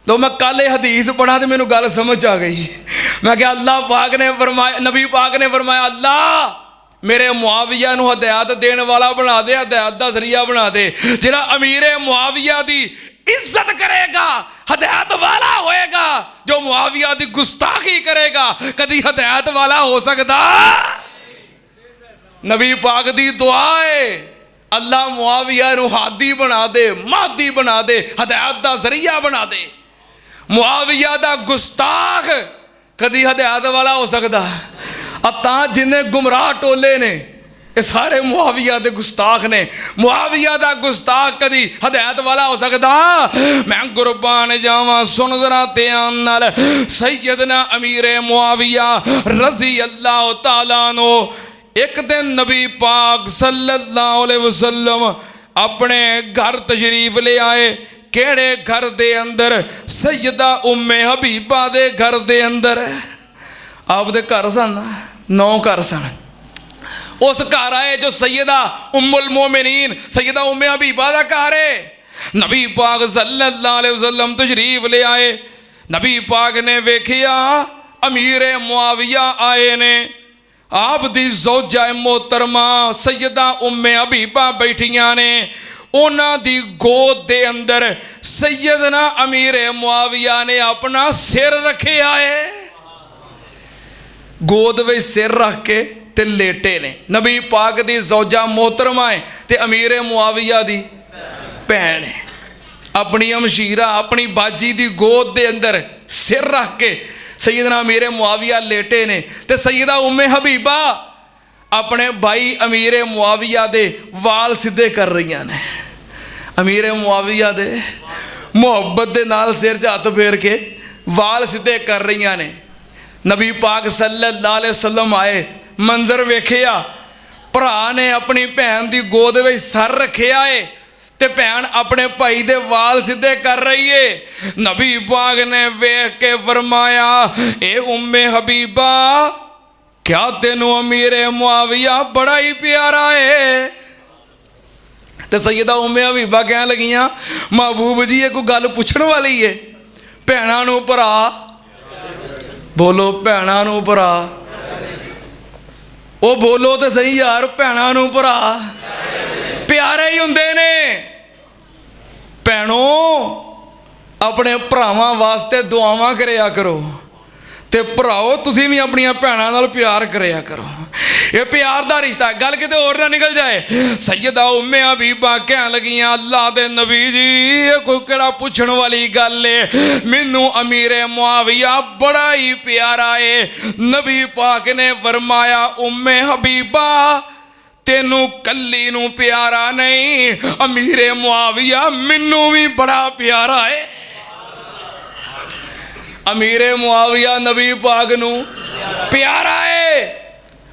तो मैं कल हदीस पढ़ा तो मैनू गल समझ आ गई। मैं क्या अल्लाह पाक ने फरमाया, नबी पाक ने फरमाया अल्लाह मेरे मुआविया नूं हदायत देने वाला बना दे, हदायत दा जरिया बना दे। जिहड़ा अमीरे मुआविया दी इज्जत करेगा हदायत वाला होएगा, जो मुआविया दी गुस्ताखी करेगा कदी हदायत वाला हो सकता? नबी पाक दी दुआ है अल्लाह मुआविया नूं हादी बना दे, महदी बना दे, हदायत दा जरिया बना दे। मुआविया दा गुस्ताख कदी हदायत वाला हो सकता? अता जिन्हें गुमराह टोले ने ये सारे मुआविया दे गुस्ताख ने। मुआविया दा गुस्ताख कदी हदायत वाला हो सकता? मैं कुर्बान जावा सुन जरा ध्यान नाल। सैयदना अमीरे मुआविया रजी अल्लाह तआला नो एक दिन नबी पाक सल्लल्लाहु अलैहि वसल्लम अपने घर तशरीफ ले आए। केड़े घर दे अंदर? सैयदा उम्मे हबीबा दे घर दे अंदर। आप दे घर सन 9 घर सन। उस घर आए जो सैयदा उम्मुल मोमिनीन सैयदा उम्मे हबीबा दा घर है। नबी पाक सल्लल्लाहु अलैहि वसल्लम तशरीफ ले आए। नबी पाक ने वेखिया अमीरे मुआविया आए ने, आप दी ज़ौजा मोहतरमा सैयदा उम्मे हबीबा बैठियां ने। उन्हां दी गोद दे अंदर सैयदना अमीरे मुआविया ने अपना सिर रखे आए। गोद में सिर रख के ते लेटे ने। नबी पाक दी ज़ौजा मोहतरमा है ते अमीरे मुआविया दी भैन है। अपनी अमशीरा अपनी बाजी दी गोद दे अंदर सिर रख के सैयदना अमीरे मुआविया लेटे ने ते सैयदा उम्मे हबीबा अपने भाई अमीरे मुआविया दे वाल सीधे कर रही ने। अमीरे मुआविया दे मुहब्बत दे नाल सिर च हथ फेर के वाल सीधे कर रही ने। नबी पाक सल्लल्लाहु अलैहि वसल्लम आए, मंजर वेखिया भरा ने अपनी भैन की गोद में सर रखे आए ਤੇ ਭੈਣ ਆਪਣੇ ਭਾਈ ਦੇ ਵਾਲ ਸਿੱਧੇ ਕਰ ਰਹੀ ਏ। ਨਬੀ ਪਾਕ ਨੇ ਵੇਖ ਕੇ ਫਰਮਾਇਆ, ਇਹ ਉम्मे हबीबा, क्या तेनू अमीर मुआविया बड़ा ही प्यारा है। तो सैयदा उम्मे हबीबा कह लगियां, महबूब जी ये कोई गल पुछण वाली है? भैणां नूं भरा, बोलो भैणां नूं भरा, ओ बोलो तो सही यार, भैणां नूं भरा प्यारे ही हुंदे ने। भैणों अपने भरावां वास्ते दुआवां करिया करो, ते भराओ तुसीं भी अपनियां भैणां नाल प्यार करिया करो। ये प्यार दा रिश्ता, गल किते होर ना निकल जाए। सैयदा उम्मे हबीबा कहन लगियां, अल्लाह दे नबी जी ये कोई केड़ा पुछण वाली गल है? मैनू अमीर मुआविया बड़ा ही प्यारा है। नबी पाक ने फरमाया, उम्मे हबीबा तेनू कल्ली नू प्यारा नहीं, अमीर मुआविया मैनू भी बड़ा प्यारा है। अमीर मुआविया नबी पाक नू प्यारा है।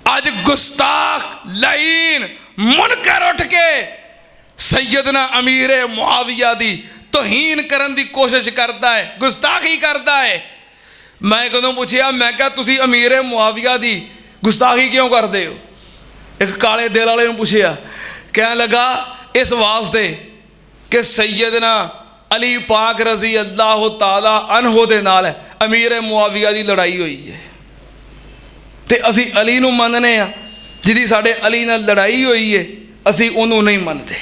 अज गुस्ताख लाइन मुनकर उठ के सैयदना अमीर मुआविया दी तौहीन करन दी कोशिश करता है, गुस्ताखी करता है। मैं कदों पूछया, मैं क्या तुसी अमीर मुआविया दी गुस्ताखी क्यों करते हो? एक काले दिल वाले नूं पूछया, कह लगा इस वास्ते कि सैयदना अली पाक रजी अल्लाह ताला अनहु दे नाल अमीर मुआविया दी लड़ाई हुई है, ते असी अली नूं मनने आ। जिहदी साडे अली नाल लड़ाई हुई है असी उहनूं नहीं मनते,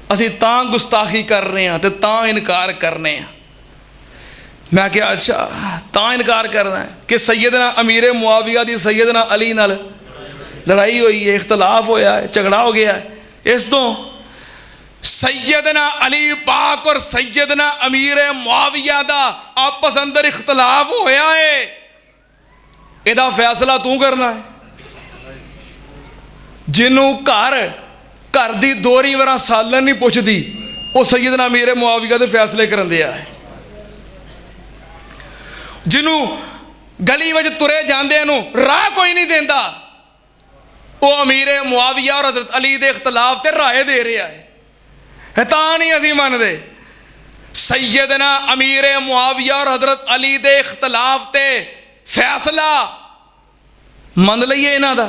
असी तां गुस्ताखी कर रहे हैं ते तां इनकार करने आ। मैं क्या अच्छा तां इनकार करना है कि सैयदना अमीर मुआविया दी सैयदना अली नाल लड़ाई हुई है, इख्तलाफ होया है, झगड़ा हो गया है। इस तो सैयदना अली पाक और सैयदना अमीर मुआविया दा आपस अंदर इख्तलाफ होया है, इहदा फैसला तू करना है। जिन्हों घर दी दोहरी वारा सालन नहीं पुछदी, वो सैयदना अमीर मुआविया दे फैसले करन दिया है। जिन्हों गली में तुरे जांदे नूं राह कोई नहीं देंदा, वो अमीर मुआविया और हज़रत अली दे इख्तलाफ ते राय दे रहा है, तां नहीं असीं मनदे। सैयदना अमीर मुआविया और हज़रत अली दे इख्तलाफ ते फैसला मन लईए इन्हां दा,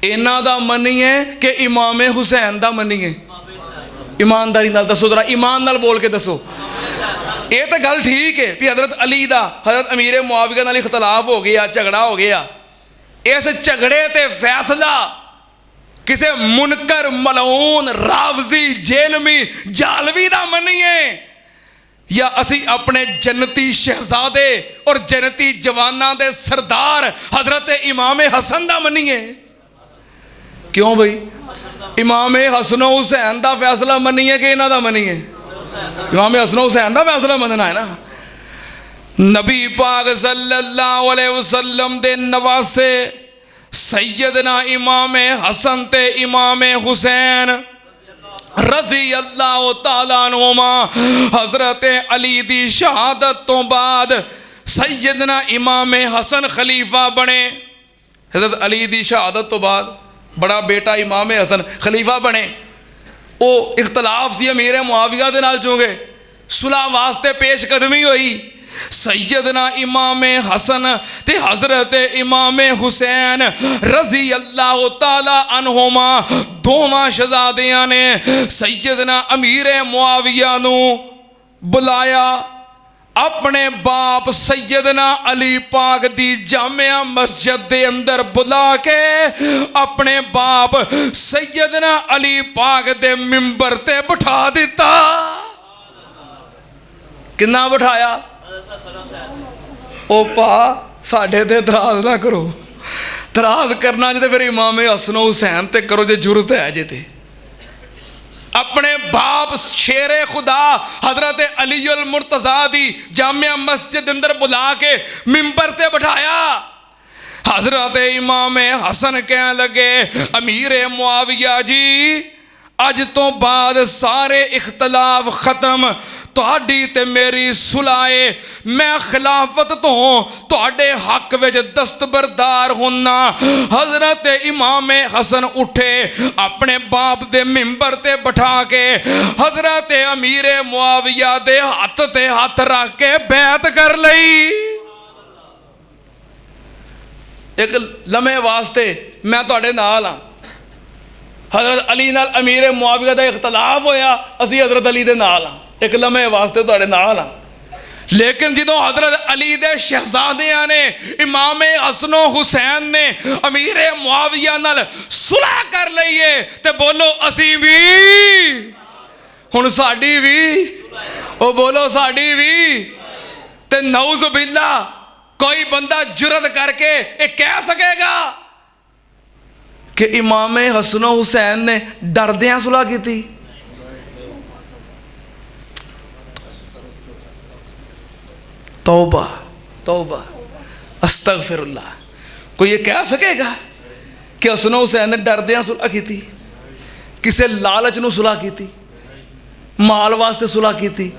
इन्हां दा मन्नीए कि इमाम हुसैन दा मन्नीए? ईमानदारी नाल दसो, जरा ईमान नाल बोल के दसो। ये तो गल ठीक है भी हज़रत अली दा हज़रत अमीर मुआविया नाल इख्तलाफ हो गया, झगड़ा हो गया। इस झगड़े ते फैसला किसे मुनकर मलऊन रावजी जेलमी जालवी दा मन्नीए, या असी अपने जन्नती शहजादे और जन्नती जवाना दे सरदार हजरत इमाम हसन दा मन्नीए? क्यों भाई, इमाम हसन हुसैन दा फैसला मन्नीए कि इन्हां दा मन्नीए? इमाम हसन हुसैन दा फैसला मनना है ना। नबी पाक सल्लल्लाहु अलैहि वसल्लम दे नवासे सैयदना इमाम हसन ते इमाम हुसैन रजी अल्लाह ताला अनुमा हजरत अली दी शहादत तो बाद सैयदना इमाम हसन खलीफा बने। हजरत अली दी शहादत तो बाद बड़ा बेटा इमाम हसन खलीफा बने। वो इख्तलाफ सी अमीर मुआविया दे नाल चूंकि सुलह वास्ते पेश कदमी हुई। सैयदना इमाम हसन ते हजरत इमाम हुसैन रजी अल्लाह ताला अन्हुमा दोवां शहजादियां ने सैयदना अमीर मुआविया नू बुलाया। अपने बाप सैयदना अली पाक दी जामिया मस्जिद दे अंदर बुला के अपने बाप सैयदना अली पाक दे मिंबर ते बिठा दिता। किन्ना बिठाया? ओ पा साढ़े ते तराज ना करो, तराज करना जे फिर इमाम हसन हुसैन ते करो जे जुरत है जे ते। अपने बाप शेरे खुदा हजरत अली उल मुर्तज़ा दी जामिया मस्जिद अंदर बुला के मिंबर ते बिठाया। हजरत इमाम हसन कह लगे, अमीर मुआविया जी अज तो बाद सारे इख्तलाफ खत्म, तुहाडी ते मेरी सुलाए, मैं खिलाफत तो तुहाडे हक विच दस्तबरदार होना। हजरत इमाम हसन उठे, अपने बाप दे मिंबर ते बिठा के हजरत अमीर मुआविया दे हथ ते हथ रख के बैत कर लई। एक लम्हे वास्ते मैं तुहाडे नाल हाँ। हजरत अली नाल अमीर मुआविया का इख्तलाफ होया, असी हजरत अली दे नाल हाँ। एक लम्हे वास्ते तुहाडे नाल हाँ। लेकिन जो हजरत अली दे शहजादियां ने, इमाम हसनो हुसैन ने अमीर मुआविया नाल सुलह कर लईए, ते बोलो असी भी हुण साडी भी, ओ बोलो साडी भी। ते नऊज़ बिल्ला कोई बंदा जुरत करके ये कह सकेगा कि इमाम हसनो हुसैन ने डरदियां सुलह की थी? तौबा तौबा अस्तगफिरुल्लाह। कोई ये कह सकेगा कि हसनो हुसैन ने डरदियां सुलह की थी? किसी लालच नूं सुलह की थी, माल वास्ते सुलह की थी,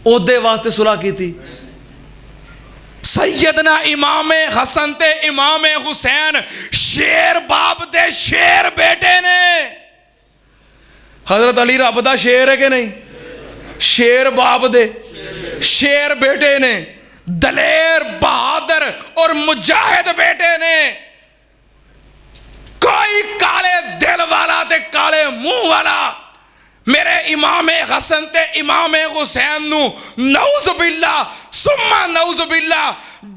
ओहदे वास्ते सुलह की थी? सैयदना इमाम हसन ते इमाम हुसैन शेर बाप दे शेर बेटे ने। हजरत अली रब दा शेर है कि नहीं? शेर बाप दे शेर बेटे ने, दलेर बहादुर और मुजाहिद बेटे ने। कोई काले दिल वाला ते काले मुंह वाला मेरे इमाम हसन ते इमाम हुसैन नू नऊज़ बिल्ला सुम्मा नऊज़ बिल्ला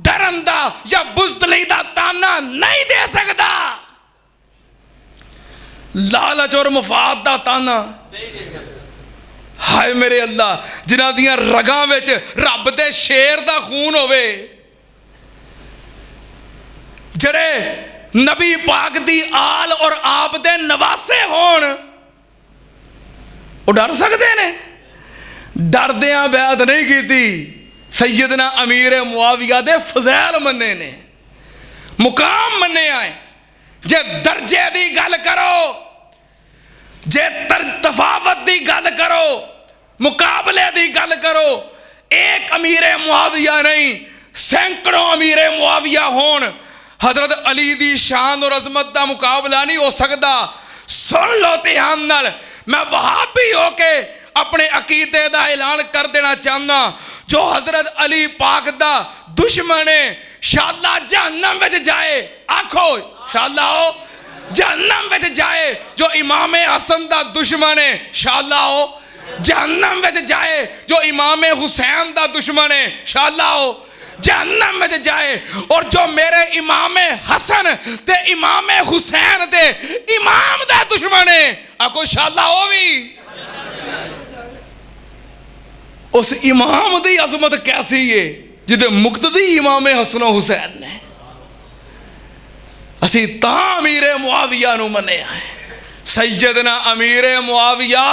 डरन दा या बुज़दली दा ताना नहीं दे सकता। लालच और मुफाद दा ताना, हाय मेरे अल्लाह, जिन्हां दियां रगां विच रब दे शेर दा खून होवे, जड़े नबी पाक दी आल और आप दे नवासे होण, वो डर सकते ने? डरदियां बैत नहीं की। सैयदना अमीर मुआविया दे फज़ैल मन्ने ने, मुकाम मन्ने आए। जे दर्जे दी गल करो, जे तफावत दी गल करो, मुकाबले दी गल करो, एक अमीर मुआविया नहीं सैकड़ों अमीर मुआविया होन, हजरत अली दी शान और अजमत का मुकाबला नहीं हो सकता। सुन लो ध्यान नाल, मैं वहाबी होके अपने अकीदे का ऐलान कर देना चाहना। जो हजरत अली पाक दा दुश्मन है, शाला जहन्नम विच जाए। आखो शाला हो जहन्नम विच जाए। जो इमाम हसन दा दुश्मन है, शाला हो जहन्नम विच जाए। जो इमाम हुसैन दा दुश्मन है, शाला हो जहन्नम में जाए। और जो मेरे इमाम हसन ते इमाम हुसैन दे इमाम दा दुश्मन है, आखो शाला हो भी। उस इमाम दी अजमत कैसी है जिदे मुक्तदी इमाम हसनो हुसैन ने। असी तां अमीर मुआविया नूं मन्निया है। सैयदना अमीर मुआविया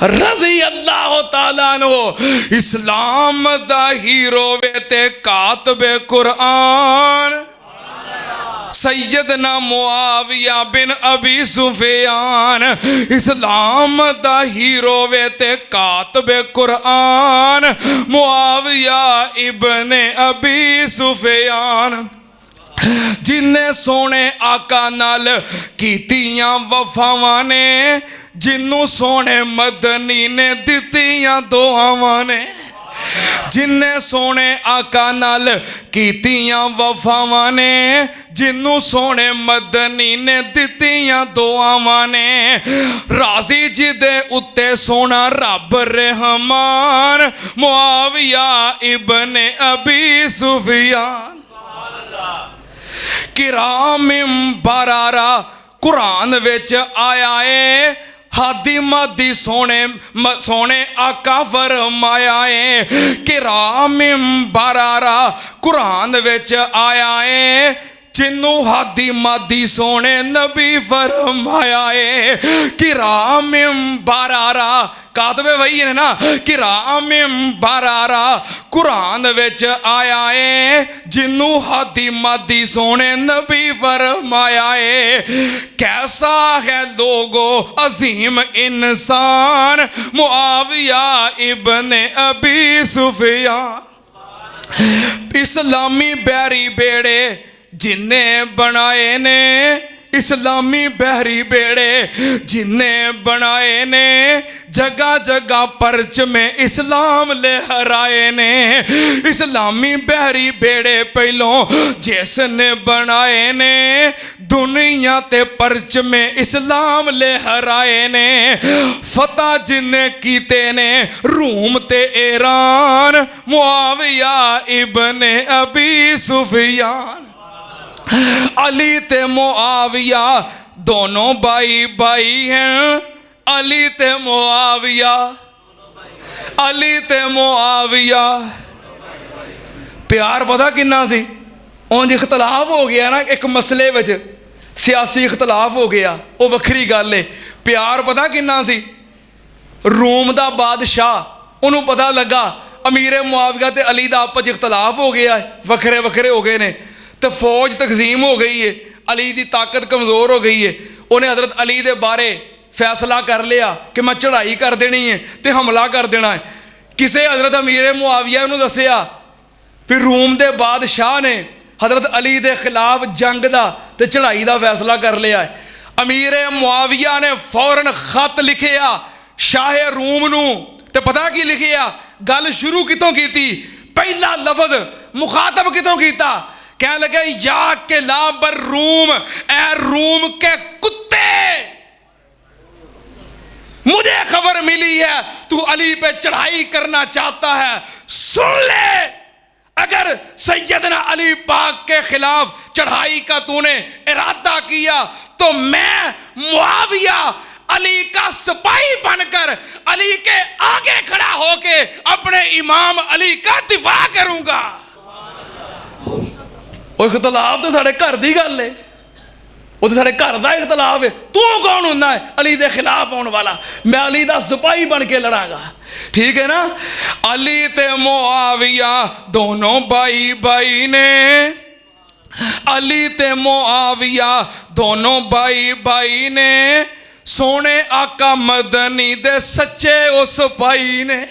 रज़ी अल्लाह ताला अन्हु इस्लाम दा हीरो वे ते कातबे कुरान। सैयदना मुआविया बिन अबी सुफियान इस्लाम दा हीरो वे ते कातबे कुरान। मुआविया इब्ने अबी सुफियान जिन्ने सोने आका नाल कीतियां वफावां ने, जिन्नू सोने मदनी ने दित्तियां दुआवां ने। जिन्ने सोने आका नाल कीतियां वफावां ने, जिन्नू सोने मदनी ने दित्तियां दुआवां ने। राजी जिदे उत्ते सोना रब रहमान। मुआविया इब्ने अबी सुफियान किरामिम बरारा कुरान विच आया है। हादी मादी सोने सोने आका फरमाया है। किरामिम बरारा कुरान विच आया है। जिन्नू हादी मादी सोने नबी फरमाया है कि रामिम बारारा कातबे वही है ना कि रामिम बारारा कुरान विच आया है जिन्नू हादी मादी सोने नबी फरमाया है कैसा है लोगो अजीम इंसान मुआविया इब्ने अबी सुफियान इस्लामी बैरी बेड़े जिन्हें बनाए ने इस्लामी बहरी बेड़े जिन्हें बनाए ने जगह जगह परच में इस्लाम लहराए ने इस्लामी बहरी बेड़े पहलों जिसने बनाए ने दुनिया ते परच में इस्लाम लहराए ने फतह जिन्हें कीते ने रूम ते ईरान मुआविया इब्ने अबी सुफियान अली ते मुआविया दोनों भाई भाई हैं अली ते मुआविया अली ते मुआविया प्यार पता किन्ना सी उंज इख्तलाफ हो गया ना एक मसले विच सियासी इख्तलाफ हो गया वो वखरी गल है प्यार पता किन्ना सी रोम दा बादशाह उन्होंने पता लगा अमीर मुआविया ते अली दा आपस इख्तलाफ हो गया है वखरे वखरे हो गए ने तो फौज तकसीम हो गई है अली की ताकत कमज़ोर हो गई है उन्हें हज़रत अली के बारे फैसला कर लिया कि मैं चढ़ाई कर देनी है तो हमला कर देना है किसी हज़रत अमीर मुआविया नूं दसिया फिर रूम के बादशाह ने हज़रत अली के खिलाफ जंग का तो चढ़ाई का फैसला कर लिया है अमीर मुआविया ने फौरन खत लिखिया शाह रूम नूं ते पता की लिखिया गल शुरू कितों की पहला लफज मुखातब कितों किया कह लगे या के लाबर रूम ए रूम के कुत्ते मुझे खबर मिली है तू अली पे चढ़ाई करना चाहता है सुन ले अगर सैयदना अली पाक के खिलाफ चढ़ाई का तूने इरादा किया तो मैं मुआविया अली का सिपाही बनकर अली के आगे खड़ा होके अपने इमाम अली का दिफा करूंगा इख्तलाफ तो साढ़े घर की गल है वो तो साढ़े घर का इख्तलाफ है तू कौन होना है अली के खिलाफ आने वाला मैं अली का सिपाही बन के लड़ांगा ठीक है ना अली ते मुआविया दोनों भाई भाई ने अली ते मुआविया दोनों भाई भाई ने सोने आका मदनी दे सच्चे उस सिपाही ने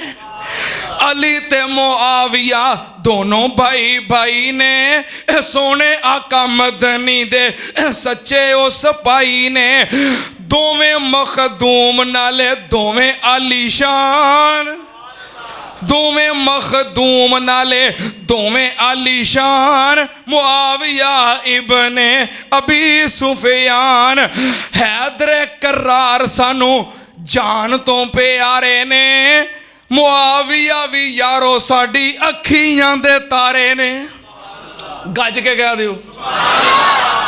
अली ते मुआविया दोनों भाई भाई ने सोने आका मदनी दे सच्चे उस सिपाही ने दोवें मखदूम नाले दोवें आलीशान दोवें मखदूम नाले दोवें आलीशान मुआविया इब्ने अबी सुफियान हैदर करार सानू जान तो प्यारे ने मुआविया भी यारो साडी अखियां दे तारे ने गज के कह दियो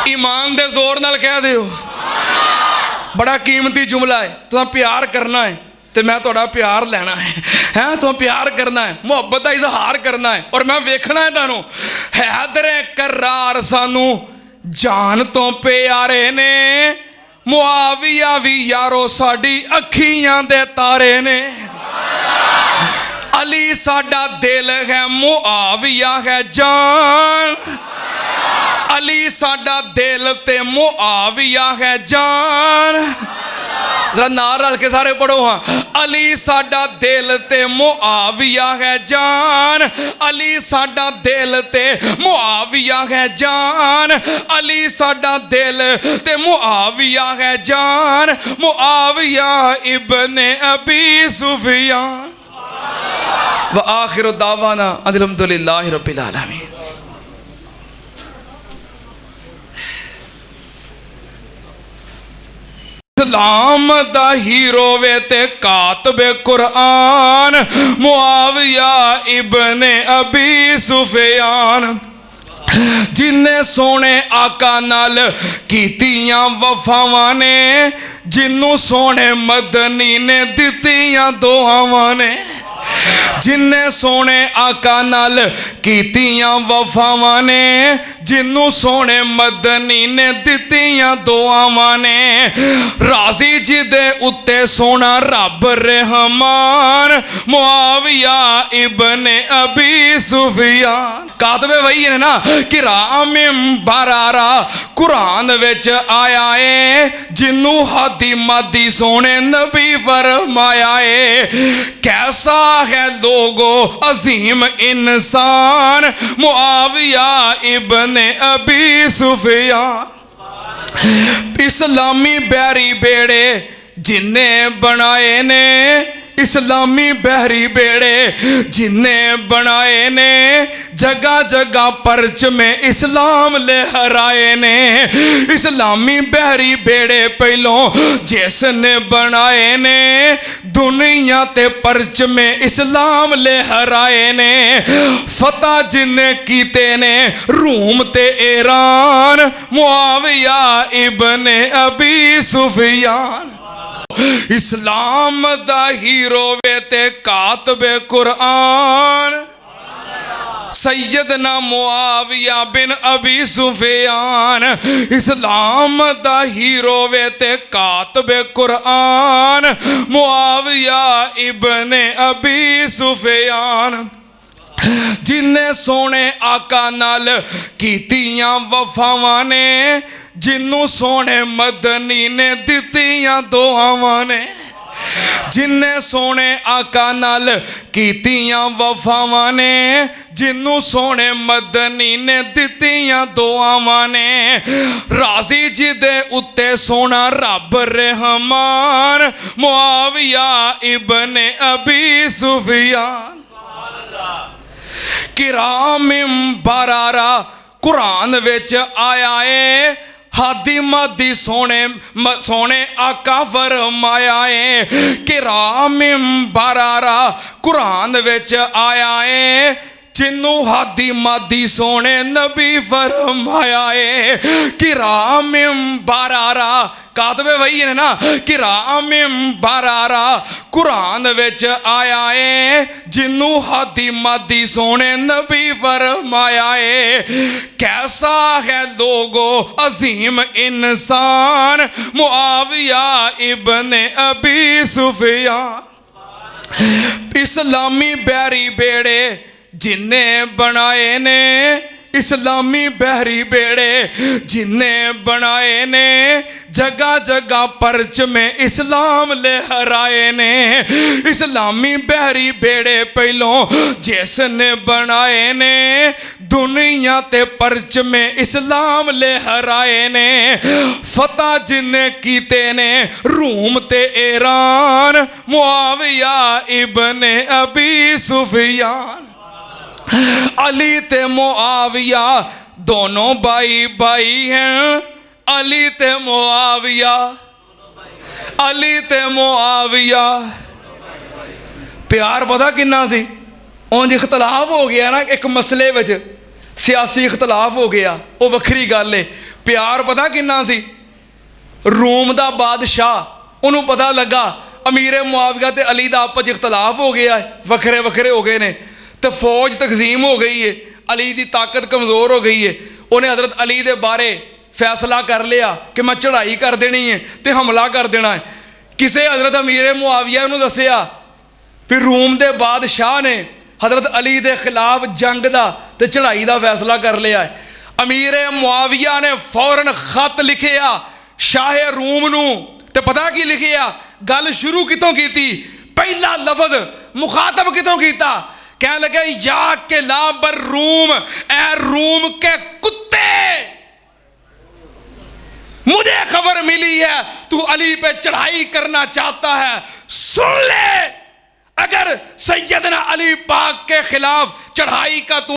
ईमान दे जोर नाल कह दियो बड़ा कीमती जुमला है तुहां प्यार करना है तो मैं थोड़ा प्यार लेना है तो प्यार करना है मुहब्बत का इजहार करना है और मैं वेखना है तुहानू हैदर करार सानू जान तो प्यारे ने मुआविया भी यारो साडी अखियां दे तारे ने अली साडा दिल है मुआविया है जान अली साडा दिल ते मुआविया है जान जरा नार रल के सारे पढ़ो हाँ अली साडा दिल ते मुआविया है जान अली साडा दिल ते मुआविया है जान अली साडा दिल ते मुआविया है जान मुआविया इब्ने अबी सुफियान व आखिर दावाना अल्हम्दुलिल्लाहि रब्बिल आलमीन। इस्लाम दा हीरो वे ते कातबे कुरान मुआविया इब्ने अबी सुफियान जिन्ने सोने आका नाल कीतियां वफावां ने जिन्नू सोने मदनी ने दित्तियां दुआवां ने जिन्ने सोने आका नाल कीतियां वफावां ने जिन्नू सोने मदनी ने दित्तियां दुआवां ने राजी जिदे उत्ते सोना रब रहमान मुआविया इब्ने अबी सुफियान। कातबे वही है ना कि रामिम बरारा कुरान विच आया है जिन्नू हादी मादी सोने नबी फरमाया है कैसा है लोगो अजीम इंसान मुआविया इब्ने अबी सुफियान। इस्लामी बैरी बेड़े जिन्हें बनाए ने इस्लामी बहरी बेड़े जिन्हें बनाए ने जगह जगह परच में इस्लाम लहराए ने। इस्लामी बहरी बेड़े पहलों जिसने बनाए ने दुनिया ते परच में इस्लाम लहराए ने। फतह जिन्हें कीते ने रूम ते ईरान मुआविया इब्ने अबी सुफियान। इस्लाम दा हीरो वे ते कातबे कुरान सैयदना मुआविया बिन अबी सुफियान। इस्लाम दा हीरो वे ते कातबे कुरान मुआविया इब्ने अबी सुफियान। जिन्ने सोने आका नाल कीतियां वफावां ने जिन्नू सोने मदनी ने दित्तियां दुआवां ने। जिन्ने सोने आका नाल कीतियां वफावां ने जिन्नू सोने मदनी ने दित्तियां दुआवां ने राजी जिदे उत्ते सोना रब रहमान मुआविया इब्ने अबी सुफियान। किरामिम बरारा कुरान विच आया है हादी मादी सोने आका फरमाया है किरामिम बरारा कुरान विच आया है जिन्नू हादी मादी सोने नबी फरमाया है किरामिम बरारा। कातबे वही है ना कि रामिम बरारा कुरान विच आया है जिन्नू हादी मादी सोने नबी फरमाया है कैसा है लोगो अजीम इंसान मुआविया इब्ने अबी सुफियान। इस्लामी बैरी बेड़े जिन्हें बनाए ने इस्लामी बहरी बेड़े जिन्हें बनाए ने जगह जगह परच में इस्लाम लहराए ने। इस्लामी बहरी बेड़े पहलों जिसने बनाए ने दुनिया ते परच में इस्लाम लहराए ने। फतह जिन्हें कीते ने रूम ते ईरान मुआविया इब्ने अबी सुफियान। अली ते मुआविया दोनों भाई भाई हैं। अली ते मुआविया अली ते मुआविया प्यार पता किन्ना सी। उंज इख्तलाफ हो गया ना एक मसले विच सियासी इख्तलाफ हो गया वो वखरी गल है। प्यार पता किन्ना सी। रोम दा बादशाह उन्होंने पता लगा अमीर मुआविया ते अली दा आपस इख्तलाफ हो गया है वखरे वखरे हो गए ने तो फौज तकसीम हो गई है। अली की ताकत कमज़ोर हो गई है। उन्हें हज़रत अली के बारे फैसला कर लिया कि मैं चढ़ाई कर देनी है तो हमला कर देना है। किसी हज़रत अमीर मुआविया नूं दसिया फिर रूम के बादशाह ने हज़रत अली के खिलाफ जंग का तो चढ़ाई का फैसला कर लिया है। अमीर मुआविया ने फौरन खत लिखिया शाह रूम नूं ते पता की लिखिया गल शुरू कितों की पहला लफज मुखातब कितों किया कह लगे या के लाबर रूम ए रूम के कुत्ते मुझे खबर मिली है तू अली पे चढ़ाई करना चाहता है। सुन ले अगर सैयदना अली पाक के खिलाफ चढ़ाई का तू